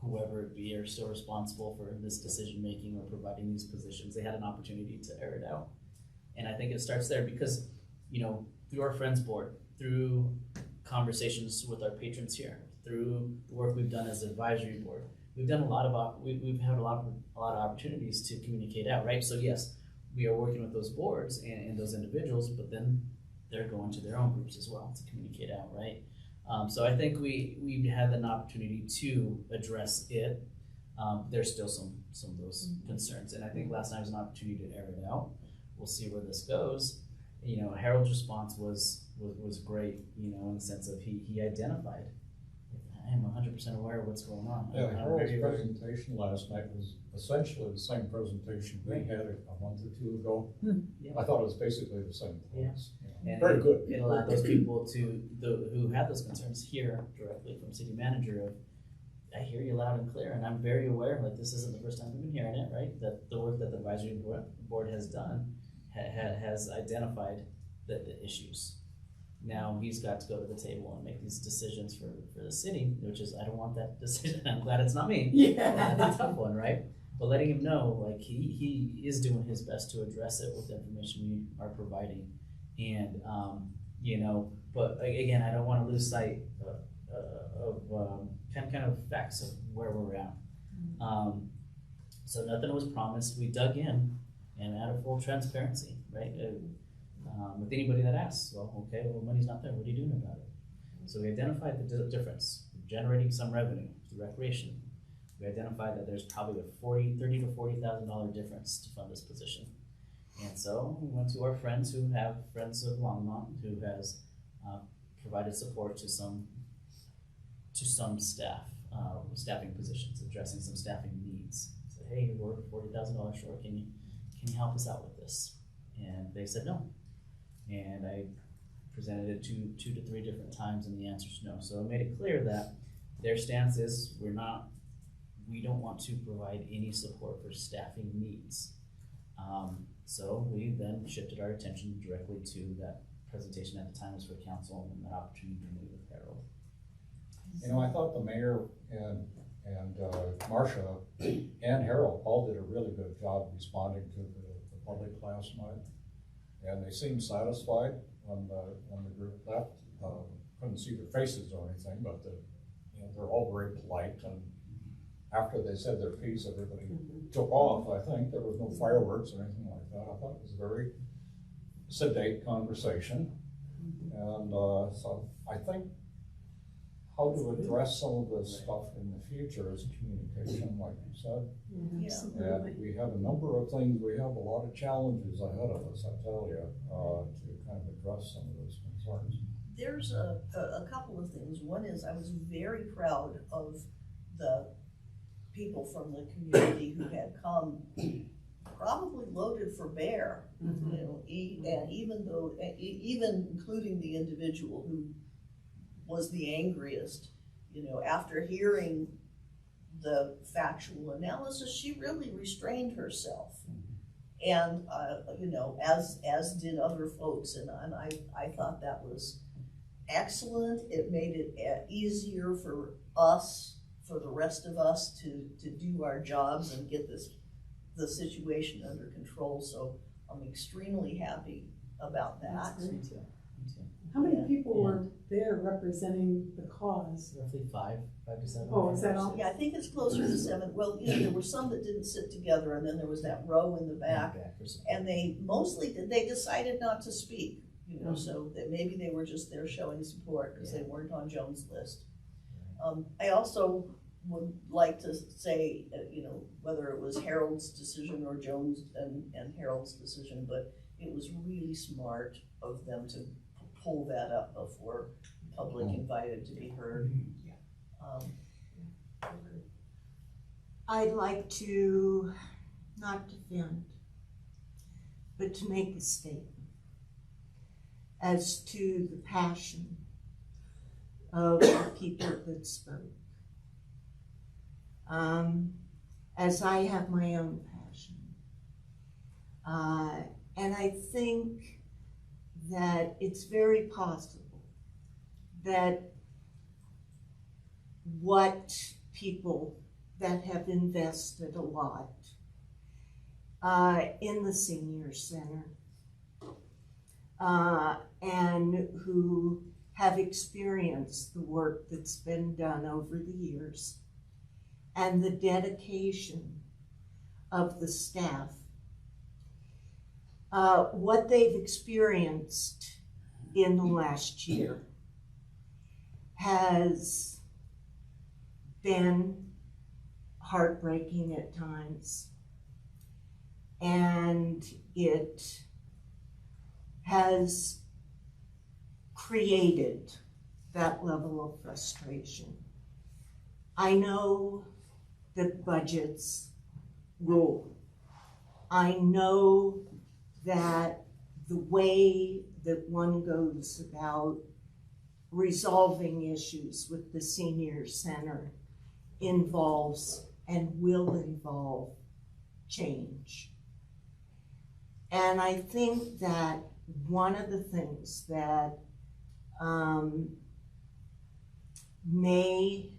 whoever it be are still responsible for this decision making or providing these positions. They had an opportunity to air it out. And I think it starts there because, through our Friends Board, through conversations with our patrons here, through the work we've done as an advisory board, we've done we've had a lot of opportunities to communicate out, right? So yes, we are working with those boards and those individuals, but then they're going to their own groups as well to communicate out, right? So I think we had an opportunity to address it. There's still some of those concerns, and I think last night was an opportunity to air it out. We'll see where this goes. Harold's response was great, in the sense of he identified I am 100% aware of what's going on. Yeah, I'm Harold's very aware. presentation last night was essentially the same presentation we had a month or two ago. Yeah. I thought it was basically the same things. And Very good. It allowed those people who had those concerns hear directly from city manager of, I hear you loud and clear, and I'm very aware, like, this isn't the first time we've been hearing it, right? That the work that the advisory board has done has identified the issues. Now he's got to go to the table and make these decisions for the city, which is, I don't want that decision. I'm glad it's not me. Yeah. That's a tough one, right? But letting him know, like, he is doing his best to address it with the information we are providing. And, you know, but again, I don't want to lose sight of kind of facts of where we're at. So nothing was promised. We dug in and out of full transparency, right? With anybody that asks, well, okay, well, money's not there. What are you doing about it? So we identified the difference, generating some revenue through recreation. We identified that there's probably a $30,000 to $40,000 difference to fund this position. And so we went to our friends who have Friends of Longmont, who has provided support to some staff, staffing positions, addressing some staffing needs. Said, hey, we're $40,000 short. Can you help us out with this? And they said no. And I presented it two to three different times, and the answer is no. So I made it clear that their stance is we don't want to provide any support for staffing needs. So we then shifted our attention directly to that presentation at the time was for council and that opportunity to meet with Harold. You know, I thought the mayor and Marcia and Harold all did a really good job responding to the public last night. And they seemed satisfied when the group left. Couldn't see their faces or anything, but they're all very polite. And after they said their piece, everybody took off. I think there was no fireworks or anything like that. I thought it was a very sedate conversation. And so I think how to address some of this stuff in the future is communication, like you said. And we have a number of things, we have a lot of challenges ahead of us, I tell you, to kind of address some of those concerns. There's a couple of things. One is I was very proud of the people from the community who had come, probably loaded for bear, you know, and even including the individual who was the angriest, you know, after hearing the factual analysis, she really restrained herself. And, you know, as did other folks, and I thought that was excellent. It made it easier for us, for the rest of us to do our jobs and get the situation under control. So I'm extremely happy about that. Me too. How many people were there representing the cause? Roughly five to seven. Oh, is that all? Yeah, I think it's closer to 7. Well, you know, there were some that didn't sit together, and then there was that row in the back, and they decided not to speak, you know, so that maybe they were just there showing support because they weren't on Joan's list. I also would like to say, you know, whether it was Harold's decision or Joan's and Harold's decision, but it was really smart of them to pull that up before the public invited to be heard. I'd like to not defend, but to make a statement as to the passion of the people that spoke. As I have my own passion. And I think that it's very possible that what people that have invested a lot in the senior center and who have experienced the work that's been done over the years and the dedication of the staff, what they've experienced in the last year has been heartbreaking at times, and it has created that level of frustration. I know that budgets rule. I know that the way that one goes about resolving issues with the senior center involves and will involve change. And I think that one of the things that may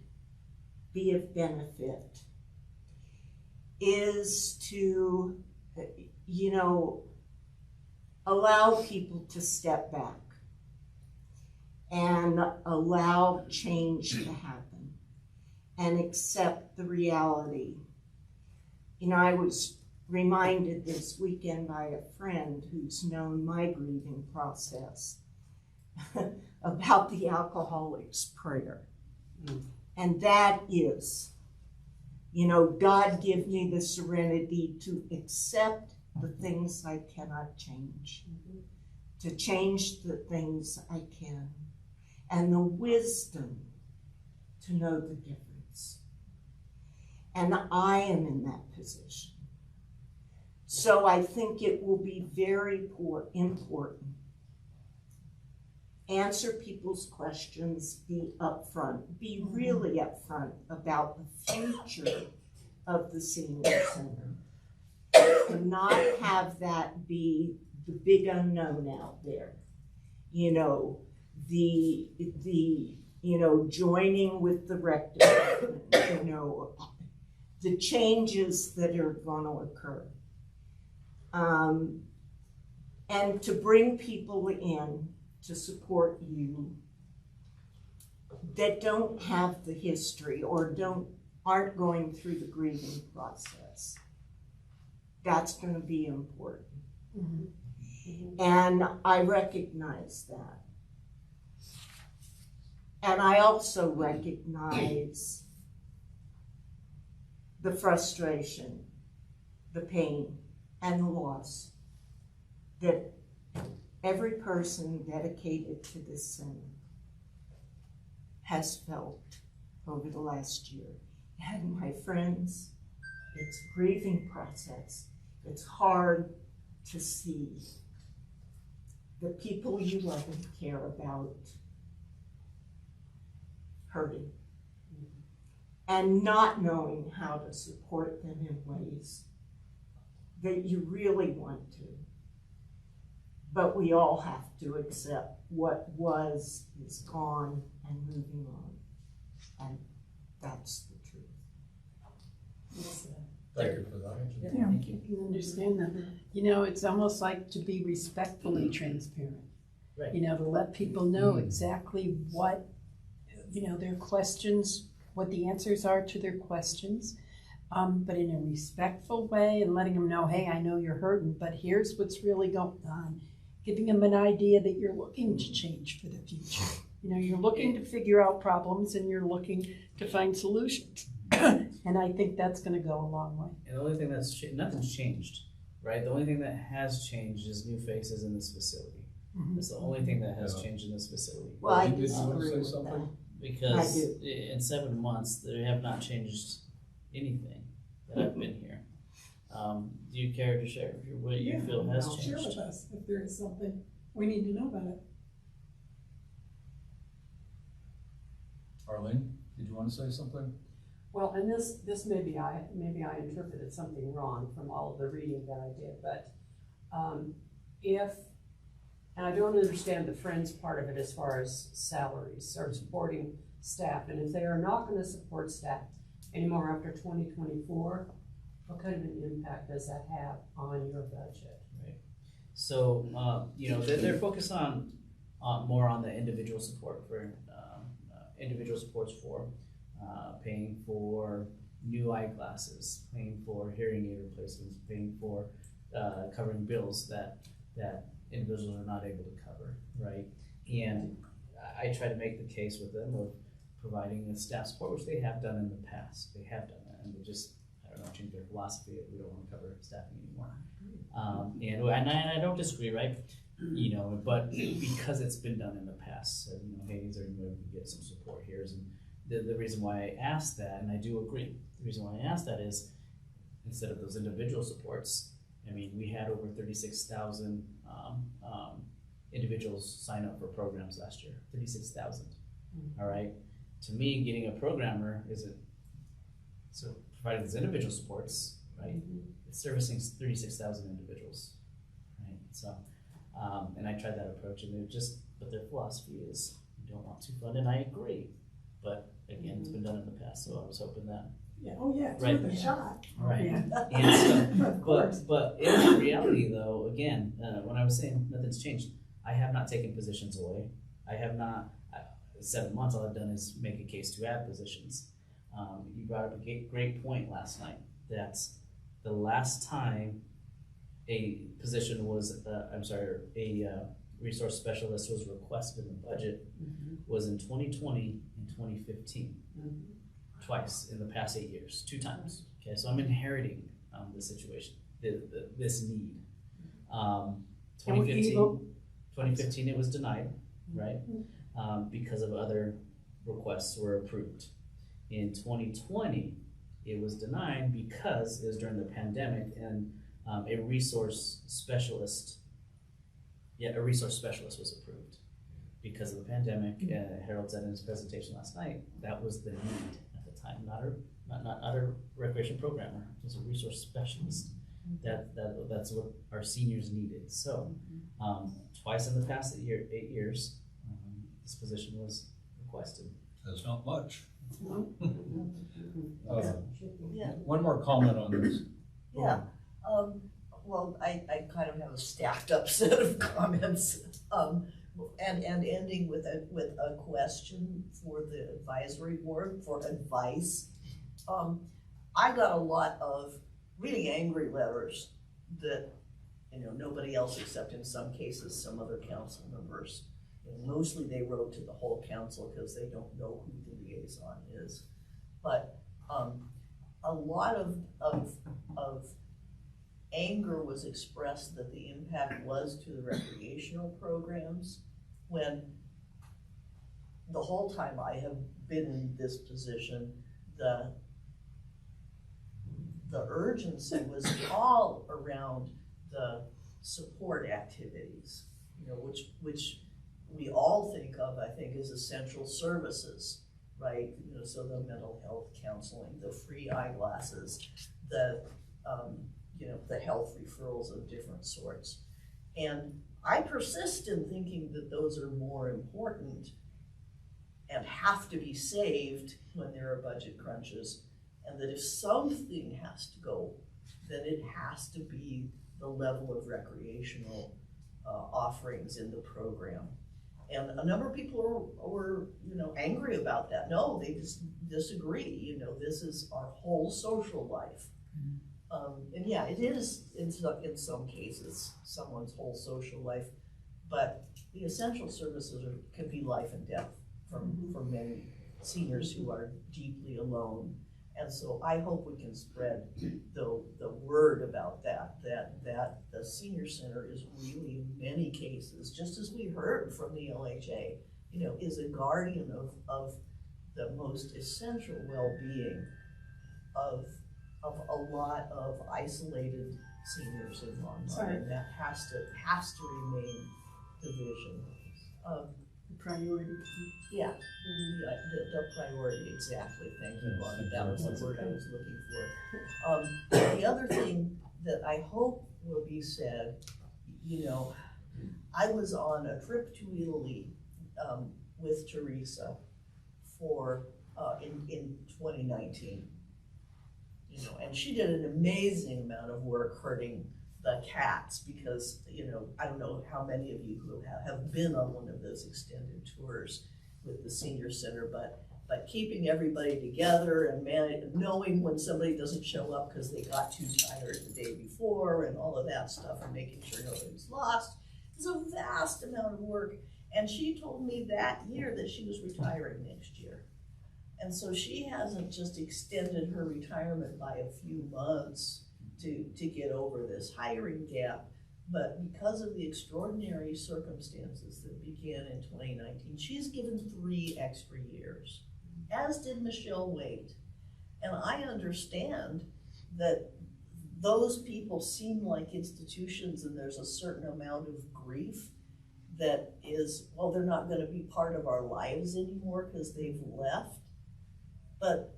be of benefit is to, allow people to step back and allow change to happen and accept the reality. I was reminded this weekend by a friend who's known my grieving process about the alcoholic's prayer. And that is, God give me the serenity to accept the things I cannot change, to change the things I can, and the wisdom to know the difference. And I am in that position. So I think it will be very important. Answer people's questions, be upfront, be really upfront about the future of the senior center. And not have that be the big unknown out there. Joining with the rec department, the changes that are going to occur. And to bring people in to support you that don't have the history or aren't going through the grieving process. That's going to be important. And I recognize that. And I also recognize the frustration, the pain, and the loss that every person dedicated to this center has felt over the last year. And my friends, it's a grieving process. It's hard to see the people you love and care about hurting and not knowing how to support them in ways that you really want to. But we all have to accept what was is gone and moving on. And that's the truth. Thank you for that. Yeah, I can understand that. It's almost like to be respectfully transparent. Right. To let people know exactly what, their questions, what the answers are to their questions, but in a respectful way and letting them know, hey, I know you're hurting, but here's what's really going on. Giving them an idea that you're looking to change for the future. You're looking to figure out problems and you're looking to find solutions. And I think that's going to go a long way. And the only thing nothing's changed, right? The only thing that has changed is new faces in this facility. That's the only thing that has changed in this facility. Well, I Did you disagree want to say with something? that. Because in 7 months, they have not changed anything that I've been here. Do you care to share what you feel has changed? Share with us if there is something we need to know about it. Arlene, did you want to say something? Well, and this maybe I interpreted something wrong from all of the reading that I did, but and I don't understand the Friends part of it as far as salaries or supporting staff, and if they are not going to support staff anymore after 2024, what kind of an impact does that have on your budget? Right. So, they're focused on more on the individual support for individual supports for paying for new eyeglasses, paying for hearing aid replacements, paying for covering bills that individuals are not able to cover, right? And I try to make the case with them of providing the staff support, which they have done in the past. They have done that, and they just, change their philosophy that we don't want to cover staffing anymore. And I don't disagree, right? But because it's been done in the past, so, hey, these are, you get some support here, and the reason why I asked that, and I do agree, the reason why I asked that is, instead of those individual supports, I mean, we had over 36,000 individuals sign up for programs last year, 36,000, all right? To me, getting a programmer isn't, so provided there's individual supports, right? It's servicing 36,000 individuals, right? So, and I tried that approach, and but their philosophy is, you don't want to fund, and I agree. But again, it's been done in the past, so I was hoping that. Yeah, oh yeah, it's Right. worth a shot. Right. Yeah. And Of course. but in reality, though, again, when I was saying nothing's changed, I have not taken positions away. I have not. 7 months, all I've done is make a case to add positions. You brought up a great point last night. That the last time a position was, a resource specialist was requested in the budget was in 2020 and 2015. Twice in the past 8 years, 2 times. Okay, so I'm inheriting the situation, this need. 2015 it was denied, right? Because of other requests were approved. In 2020, it was denied because it was during the pandemic, and a resource specialist was approved because of the pandemic. Harold said in his presentation last night that was the need at the time, not a recreation programmer. It was a resource specialist. That's what our seniors needed. So twice in the past 8 years, this position was requested. That's not much. Yeah. One more comment on this. Yeah, well, I kind of have a stacked up set of comments, and ending with a question for the advisory board for advice. I got a lot of really angry letters that, nobody else except in some cases, some other council members. And mostly they wrote to the whole council because they don't know who the liaison is. But a lot of anger was expressed that the impact was to the recreational programs, when the whole time I have been in this position, the urgency was all around the support activities, which we all think of, I think, as essential services, right? So the mental health counseling, the free eyeglasses, the health referrals of different sorts. And I persist in thinking that those are more important and have to be saved when there are budget crunches, and that if something has to go, then it has to be the level of recreational offerings in the program. And a number of people were angry about that. No, they just disagree. This is our whole social life. And yeah, it is in some cases someone's whole social life, but the essential services can be life and death for many seniors who are deeply alone. And so I hope we can spread the word about that the senior center is really, in many cases, just as we heard from the LHA, is a guardian of the most essential well-being of a lot of isolated seniors in Longmont, and that has to remain the vision. The priority. Yeah, the priority, exactly. Thank you, Lonnie. That was the word I was looking for. The other thing that I hope will be said, I was on a trip to Italy with Teresa in 2019. And she did an amazing amount of work herding the cats, because, I don't know how many of you who have been on one of those extended tours with the senior center, but keeping everybody together and knowing when somebody doesn't show up because they got too tired the day before and all of that stuff, and making sure nobody's lost, is a vast amount of work. And she told me that year that she was retiring next year. And so she hasn't just extended her retirement by a few months to get over this hiring gap, but because of the extraordinary circumstances that began in 2019, she's given 3 extra years. as did Michelle Wade. And I understand that those people seem like institutions and there's a certain amount of grief that is, well, they're not gonna be part of our lives anymore because they've left. But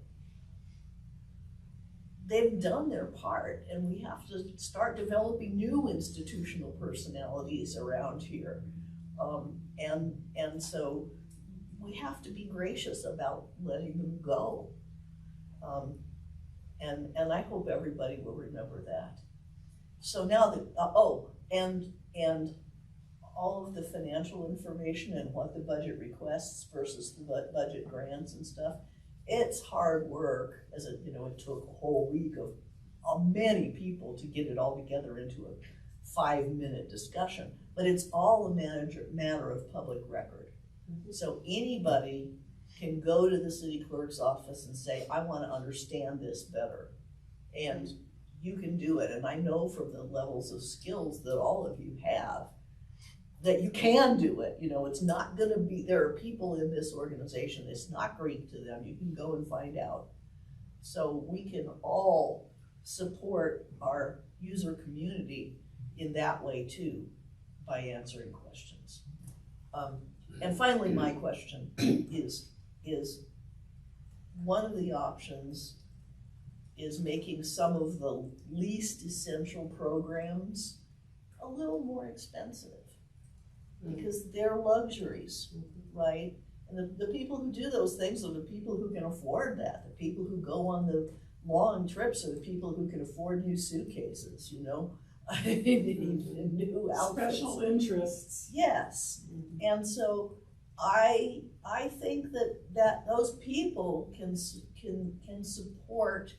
they've done their part, and we have to start developing new institutional personalities around here. And so we have to be gracious about letting them go. And I hope everybody will remember that. So now and all of the financial information and what the budget requests versus the budget grants and stuff, it's hard work, as it took a whole week of many people to get it all together into a 5-minute discussion. But it's all a matter of public record. So anybody can go to the city clerk's office and say, I want to understand this better. And you can do it. And I know from the levels of skills that all of you have, that you can do it. It's not going to be, there are people in this organization, it's not Greek to them. You can go and find out. So we can all support our user community in that way too, by answering questions. And finally, my question is one of the options is making some of the least essential programs a little more expensive. Because they're luxuries, right? And the people who do those things are the people who can afford that. The people who go on the long trips are the people who can afford new suitcases, new outfits. Special interests. Yes. And so I think that those people can support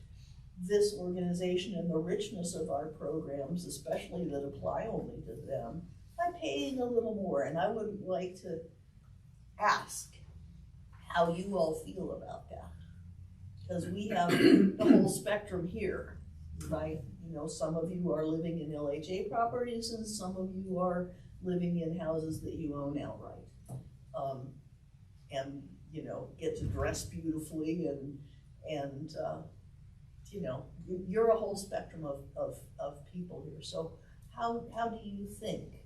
this organization and the richness of our programs, especially that apply only to them, by paying a little more. And I would like to ask how you all feel about that. Because we have the whole spectrum here, right? Some of you are living in LHA properties and some of you are living in houses that you own outright. And get to dress beautifully and you're a whole spectrum of people here. So how do you think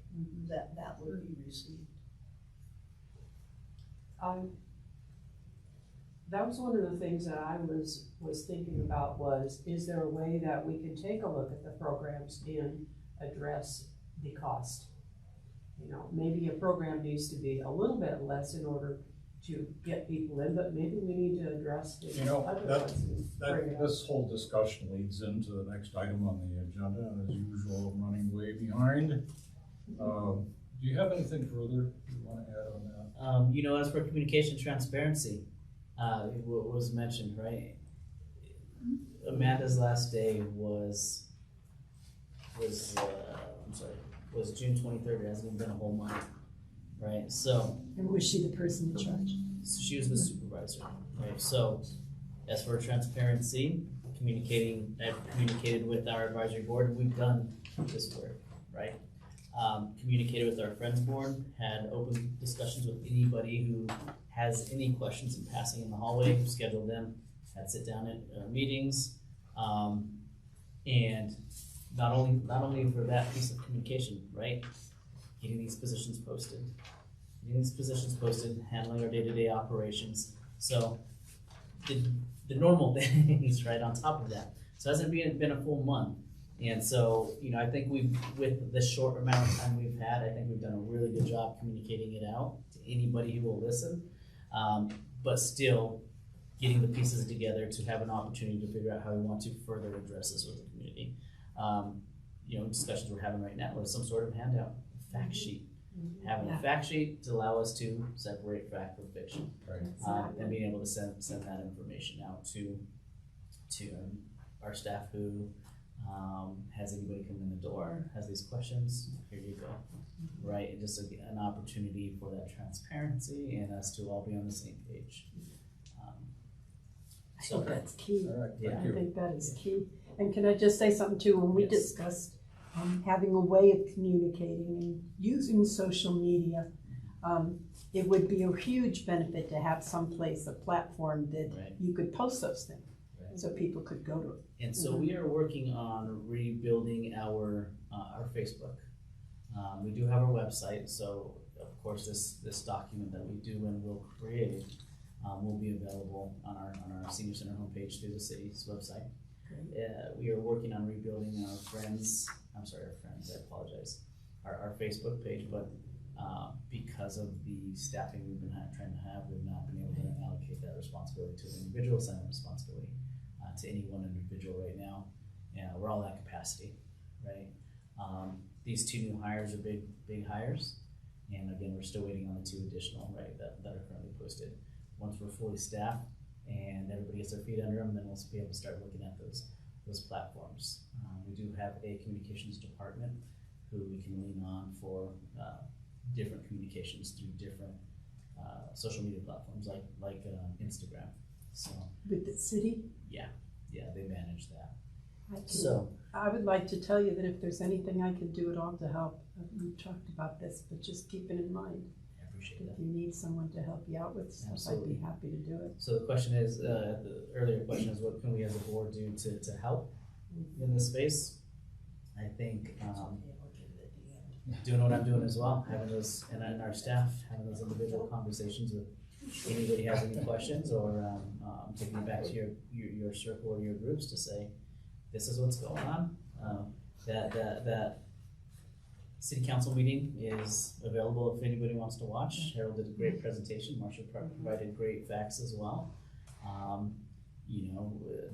that would be received? That was one of the things that I was thinking about was, is there a way that we can take a look at the programs and address the cost? Maybe a program needs to be a little bit less in order to get people in, but maybe we need to address the other ones. This whole discussion leads into the next item on the agenda, and as usual, I'm running way behind. Do you have anything further you want to add on that? As for communication transparency, what was mentioned, right? Amanda's last day was June 23rd. It hasn't even been a whole month, right? So. And was she the person in charge? She was the supervisor, right? So, as for transparency, I've communicated with our advisory board, and we've done this work, right? Communicated with our friends board, had open discussions with anybody who has any questions in passing in the hallway, scheduled them, had sit down at meetings, and not only for that piece of communication, right? Getting these positions posted, handling our day-to-day operations. So the normal things, right, on top of that. So it hasn't been a full month. And so, I think with the short amount of time we've had, I think we've done a really good job communicating it out to anybody who will listen. But still getting the pieces together to have an opportunity to figure out how we want to further address this with the community. Discussions we're having right now is some sort of handout, fact sheet. Having a fact sheet to allow us to separate fact from fiction. Right. And being able to send that information out to our staff who has anybody come in the door, has these questions, here you go. Right, and just an opportunity for that transparency and us to all be on the same page. I think that's key. All right, I think that is key. And can I just say something too? When we discussed having a way of communicating and using social media, it would be a huge benefit to have someplace, a platform that Right. you could post those things, Right. so people could go to it. And so we are working on rebuilding our Facebook. We do have our website, so of course this document that we do and will create will be available on our senior center homepage through the city's website. We are working on rebuilding our friends, I apologize, our Facebook page, but because of the staffing we've been trying to have, we've not been able to allocate that responsibility to an individual, assign that responsibility to any one individual right now. Yeah, we're all at capacity, right? These 2 new hires are big hires, and again, we're still waiting on the 2 additional, right, that are currently posted. Once we're fully staffed and everybody gets their feet under them, then we'll be able to start looking at those platforms. We do have a communications department who we can lean on for different communications through different social media platforms like Instagram. So With the city, yeah, they manage that. So I would like to tell you that if there's anything I can do at all to help, we've talked about this, but just keep it in mind. I appreciate If that. you need someone to help you out with stuff, Absolutely. I'd be happy to do it. So the question is, the earlier question is, what can we as a board do to help in this space? I think doing what I'm doing as well, having those, and our staff, having those individual conversations with anybody has any questions, or taking it back to your circle or your groups to say, this is what's going on. That city council meeting is available if anybody wants to watch. Harold did a great presentation. Marsha provided great facts as well.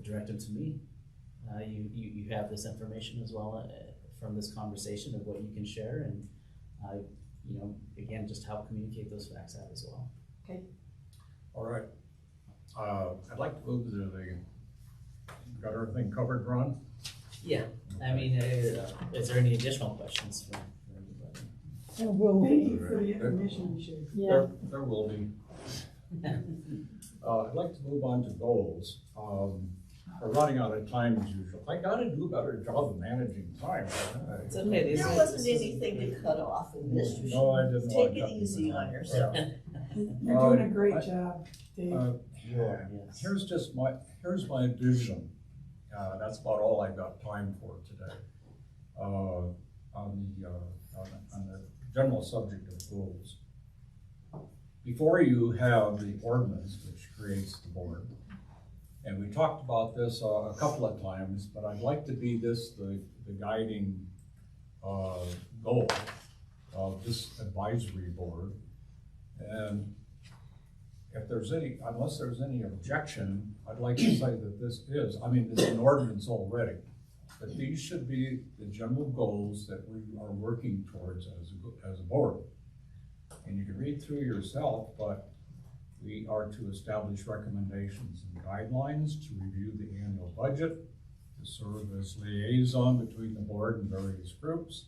Direct them to me. You have this information as well from this conversation of what you can share, and again, just help communicate those facts out as well. Okay. All right. I'd like to move to the, got everything covered, Ron? Yeah, I mean, is there any additional questions for anybody? There will Thank be. you for the information you shared. Yeah. There will be. I'd like to move on to goals. We're running out of time as usual. I gotta do a better job of managing time. It's okay. There wasn't anything to cut off in this. You No, I should didn't. Take it easy on yourself. You're doing a great job, Dave. Yeah. Yes. Here's my vision. That's about all I've got time for today. On the general subject of goals. Before you have the ordinance, which creates the board, and we talked about this a couple of times, but I'd like to be the guiding goal of this advisory board. And if there's unless there's any objection, I'd like to say that this is, it's an ordinance already, but these should be the general goals that we are working towards as a board. And you can read through yourself, but we are to establish recommendations and guidelines to review the annual budget, to serve as liaison between the board and various groups,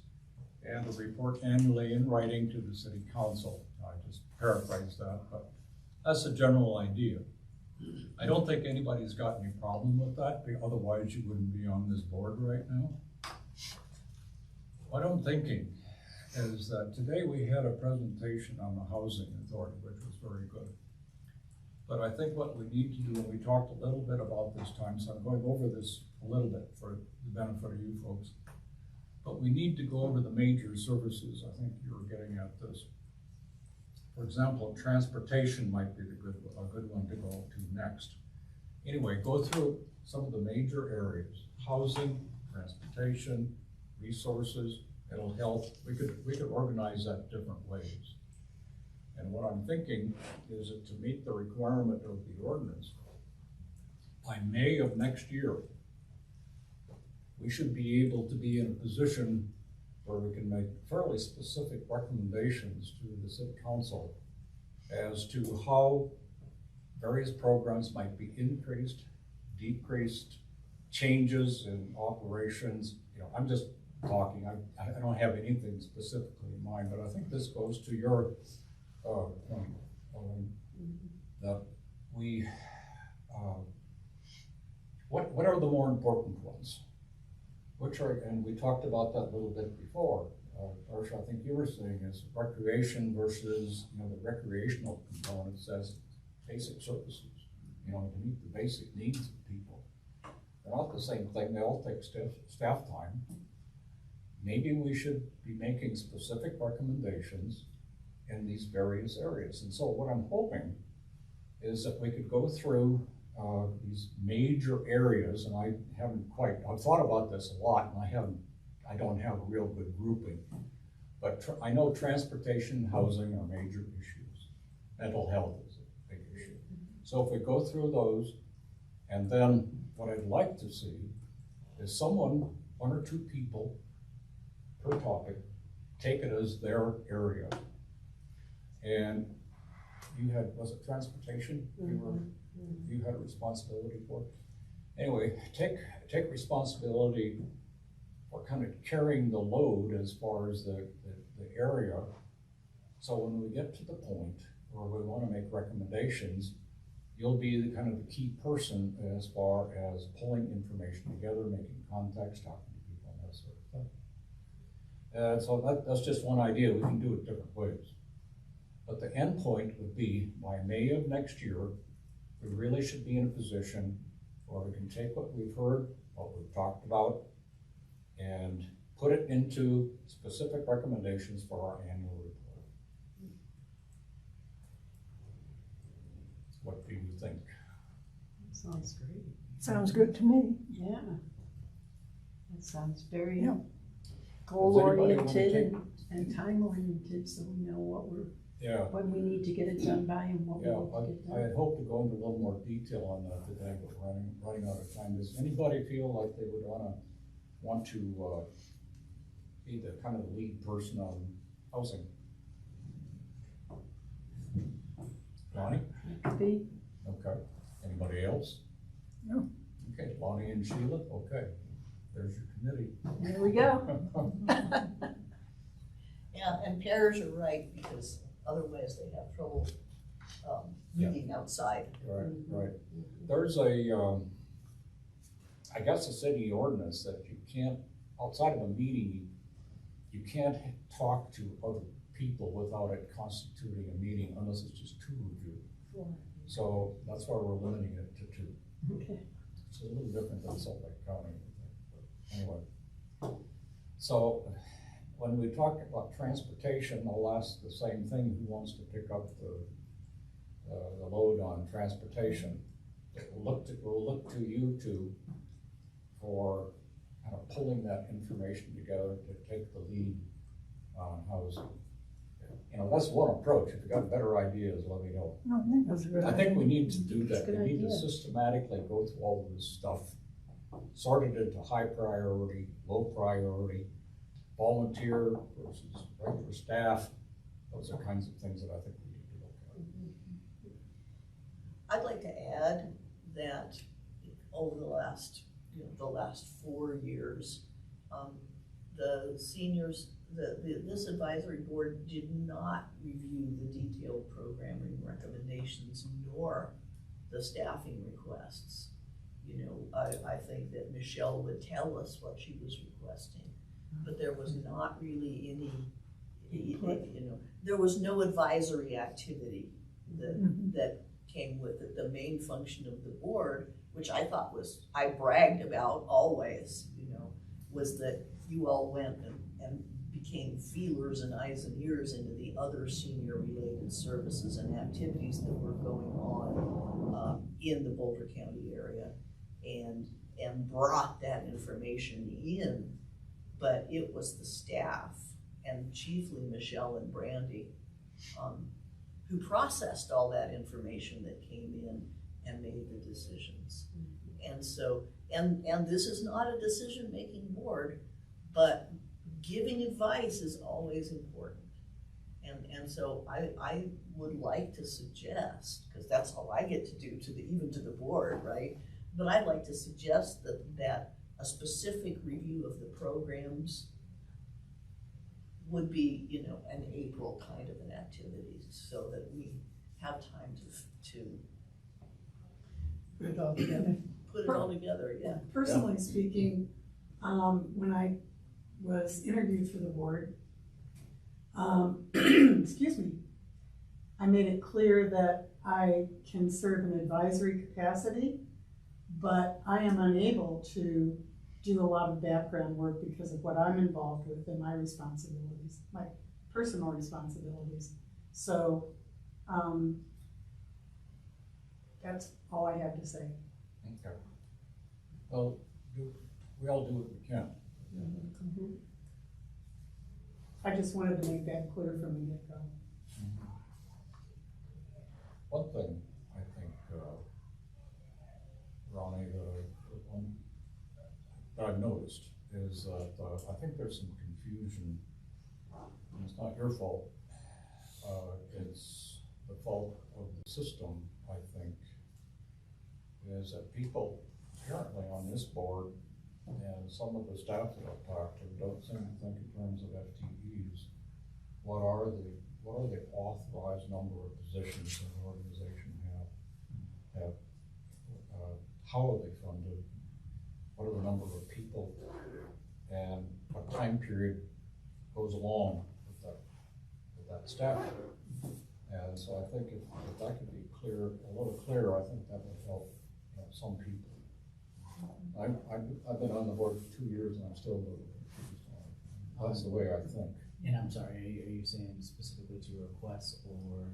and to report annually in writing to the city council. I just paraphrased that, but that's a general idea. I don't think anybody's got any problem with that, otherwise you wouldn't be on this board right now. What I'm thinking is that today we had a presentation on the housing authority, which was very good. But I think what we need to do, and we talked a little bit about this time, so I'm going over this a little bit for the benefit of you folks. But we need to go over the major services. I think you were getting at this. For example, transportation might be a good one to go to next. Anyway, go through some of the major areas: housing, transportation, resources, mental health. We could organize that different ways. And what I'm thinking is that to meet the requirement of the ordinance, by May of next year, we should be able to be in a position where we can make fairly specific recommendations to the city council as to how various programs might be increased, decreased, changes in operations. I'm just talking, I don't have anything specifically in mind, but I think this goes to your point, that we, what are the more important ones? And we talked about that a little bit before. Marcia, I think you were saying is recreation versus, the recreational component says basic services, to meet the basic needs of people. They're not the same thing, they all take staff time. Maybe we should be making specific recommendations in these various areas. And so what I'm hoping is that we could go through these major areas, and I've thought about this a lot, and I don't have a real good grouping. But I know transportation and housing are major issues. Mental health is a big issue. So if we go through those, and then what I'd like to see is one or two people per topic, take it as their area. And you was it transportation? You had a responsibility for? Anyway, take responsibility for kind of carrying the load as far as the area. So when we get to the point where we want to make recommendations, you'll be the key person as far as pulling information together, making contacts, talking to people, and that sort of thing. And so that's just one idea. We can do it different ways. But the end point would be by May of next year, we really should be in a position where we can take what we've heard, what we've talked about, and put it into specific recommendations for our annual report. What do you think? Sounds great. Sounds good to me. Yeah. That sounds very Yeah. goal-oriented and time-oriented, so we know when we need to get it done by and what we need to get done. I had hoped to go into a little more detail on that today, but we're running out of time. Does anybody feel like they would want to be the lead person on housing? Lonnie? Could be. Okay. Anybody else? No. Okay, Lonnie and Sheila, okay. There's your committee. There we go. Yeah, and pairs are right, because otherwise they have trouble meeting outside. Right. There's I guess a city ordinance that you can't, outside of a meeting, you can't talk to other people without it constituting a meeting unless it's just two of you. So that's why we're limiting it to two. Okay. It's a little different than Salt Lake County. But anyway, so when we talk about transportation, I'll ask the same thing. Who wants to pick up the load on transportation? We'll look to you two for kind of pulling that information together to take the lead on housing. That's one approach. If you've got better ideas, let me know. No, I think that's a good I idea. think we need to do that. Good We need idea. to systematically go through all of this stuff, sort it into high priority, low priority, volunteer versus regular staff. Those are kinds of things that I think we need to look at. I'd like to add that over the last 4 years, the seniors, this advisory board did not review the detailed programming recommendations nor the staffing requests. I think that Michelle would tell us what she was requesting, but there was not really any, there was no advisory activity that came with it. The main function of the board, which I thought I bragged about always, was that you all went and became feelers and eyes and ears into the other senior related services and activities that were going on in the Boulder County area and brought that information in. But it was the staff, and chiefly Michelle and Brandy, who processed all that information that came in and made the decisions. And so, and this is not a decision-making board, but giving advice is always important. And so I would like to suggest, because that's all I get to do even to the board, right? But I'd like to suggest that a specific review of the programs would be, an April kind of an activity, so that we have time to Put it all together. put it all together, yeah. Personally speaking, when I was interviewed for the board, excuse me, I made it clear that I can serve in advisory capacity, but I am unable to do a lot of background work because of what I'm involved with and my responsibilities, my personal responsibilities. So, that's all I have to say. Okay. Well, we all do what we can. I just wanted to make that clear from the get-go. One thing I think, Ronnie, that I've noticed is that I think there's some confusion. And it's not your fault. It's the fault of the system, I think, is that people apparently on this board and some of the staff that I've talked to don't seem to think in terms of FTEs. What are the authorized number of positions an organization have? How are they funded? What are the number of people? And what time period goes along with that staff? And so I think if that could be a little clearer, I think that would help some people. I've been on the board for 2 years and I'm still a little confused. That's the way I think. And I'm sorry, are you saying specifically to requests or?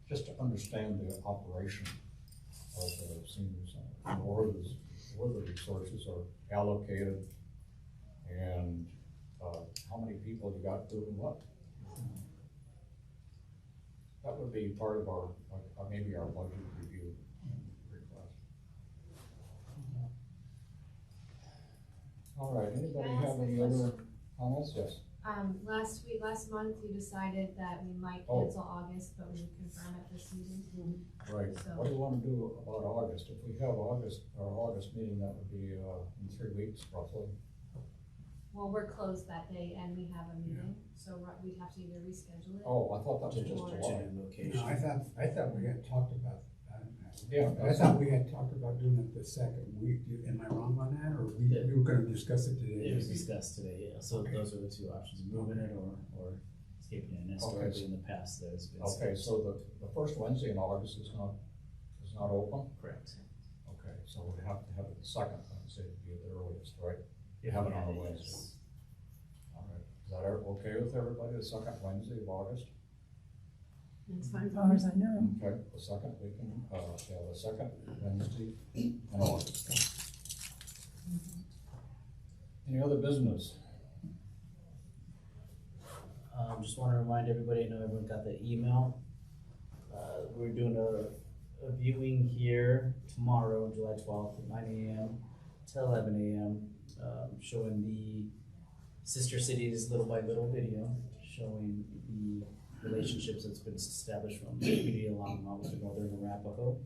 Just to understand the operation of the senior center, where the resources are allocated and how many people you got doing what. That would be part of our, maybe our budget review request. All right, anybody have any other comments? Yes. Last month you decided that we might cancel August, but we would confirm at this meeting. Right. So- What do you want to do about August? If we have our August meeting, that would be in 3 weeks roughly. Well, we're closed that day and we have a meeting, so we'd have to either reschedule it. Oh, I thought that was just Or- July. Location. No, I thought we had talked about, Yeah. I thought we had talked about doing it the second week. Am I wrong on that, or we were gonna discuss it today? It was discussed today, yeah, so Okay. those are the two options, moving it or escaping it, and historically in the past, there's been. Okay, so the first Wednesday in August is not open? Correct. Okay, so we have to have it the second Wednesday to be the earliest, right? You have it on a Wednesday. Yes. All right, is that okay with everybody, the second Wednesday of August? As far as I know. Okay, the second the second Wednesday in August. Any other business? Just want to remind everybody, I know everyone got the email. We're doing a viewing here tomorrow, July 12th at 9 a.m. to 11 a.m. Showing the Sister Cities little by little video, showing the relationships that's been established from the community of Longmont with the Northern Arapaho.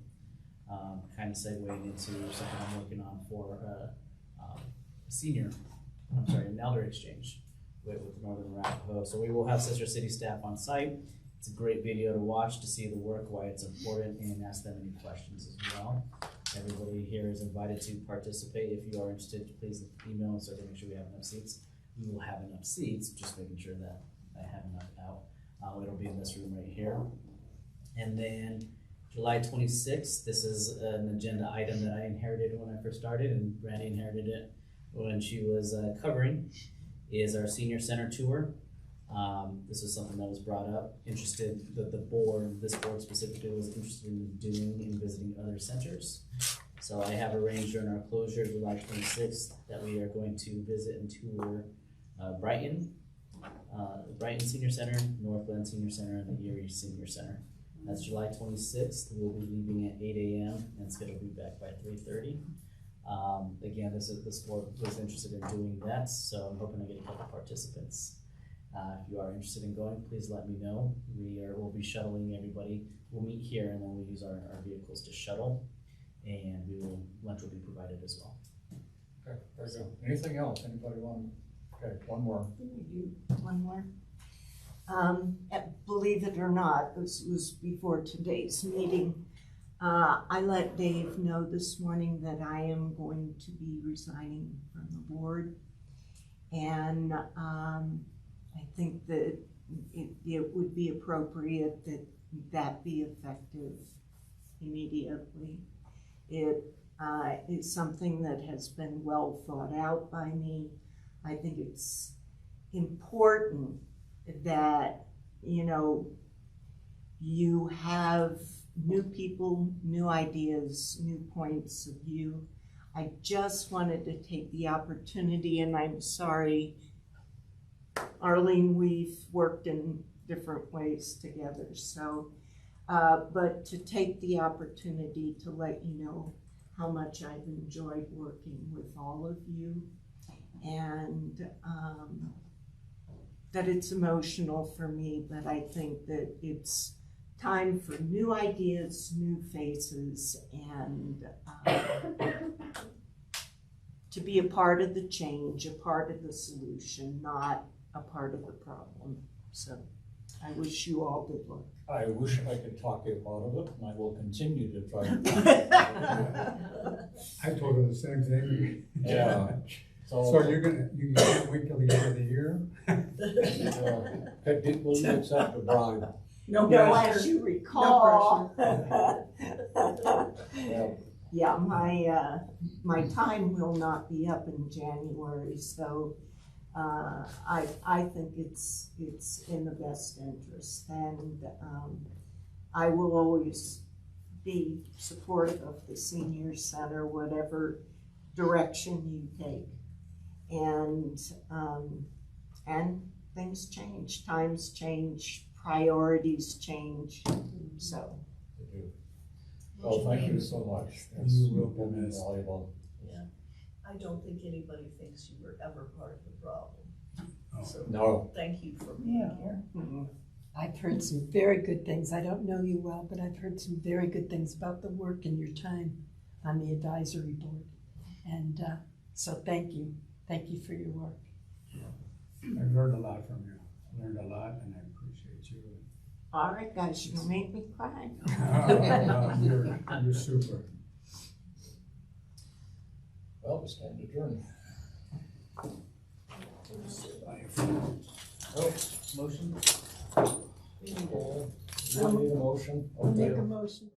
Kind of segueing into something I'm working on for an elder exchange with Northern Arapaho. So we will have Sister City staff on site. It's a great video to watch to see the work, why it's important, and ask them any questions as well. Everybody here is invited to participate. If you are interested, please email us so to make sure we have enough seats. We will have enough seats, just making sure that I have enough out. It'll be in this room right here. And then July 26th, this is an agenda item that I inherited when I first started, and Brandy inherited it when she was covering, is our senior center tour. This was something that was brought up, this board specifically was interested in doing and visiting other centers. So I have arranged during our closure, July 26th, that we are going to visit and tour Brighton Senior Center, Northland Senior Center, and the Erie Senior Center. That's July 26th. We'll be leaving at 8 a.m. and scheduled to be back by 3:30. Again, this board was interested in doing that, so I'm hoping to get a couple participants. If you are interested in going, please let me know. We'll be shuttling everybody. We'll meet here and then we'll use our vehicles to shuttle, and lunch will be provided as well. Okay, very good. Anything else? Anybody want? Okay, one more. One more. Believe it or not, this was before today's meeting. I let Dave know this morning that I am going to be resigning from the board. And I think that it would be appropriate that that be effective immediately. It is something that has been well thought out by me. I think it's important that, you know, you have new people, new ideas, new points of view. I just wanted to take the opportunity, and I'm sorry, Arlene, we've worked in different ways together, so, but to take the opportunity to let you know how much I've enjoyed working with all of you, and that it's emotional for me, but I think that it's time for new ideas, new faces, and to be a part of the change, a part of the solution, not a part of the problem. So I wish you all good luck. I wish I could talk you out of it, and I will continue to try to. I told her the same thing. Yeah. So you can't wait till the end of the year? Will you accept a bribe? No, as you recall. Yeah. Yeah, my time will not be up in January, so I think it's in the best interest, and I will always be supportive of the senior center, whatever direction you take, and things change, times change, priorities change, so. Well, thank you so much. You will be been missed. valuable. Yeah, I don't think anybody thinks you were ever part of the problem. Oh. So, No. thank you for being here. I've heard some very good things. I don't know you well, but I've heard some very good things about the work and your time on the advisory board. And so thank you. Thank you for your work. I've learned a lot from you. I learned a lot, and I appreciate you. All right, guys, you're gonna make me cry. You're super. Well, it's time to adjourn. Oh, motion? You need a motion? I'll make Okay. a motion.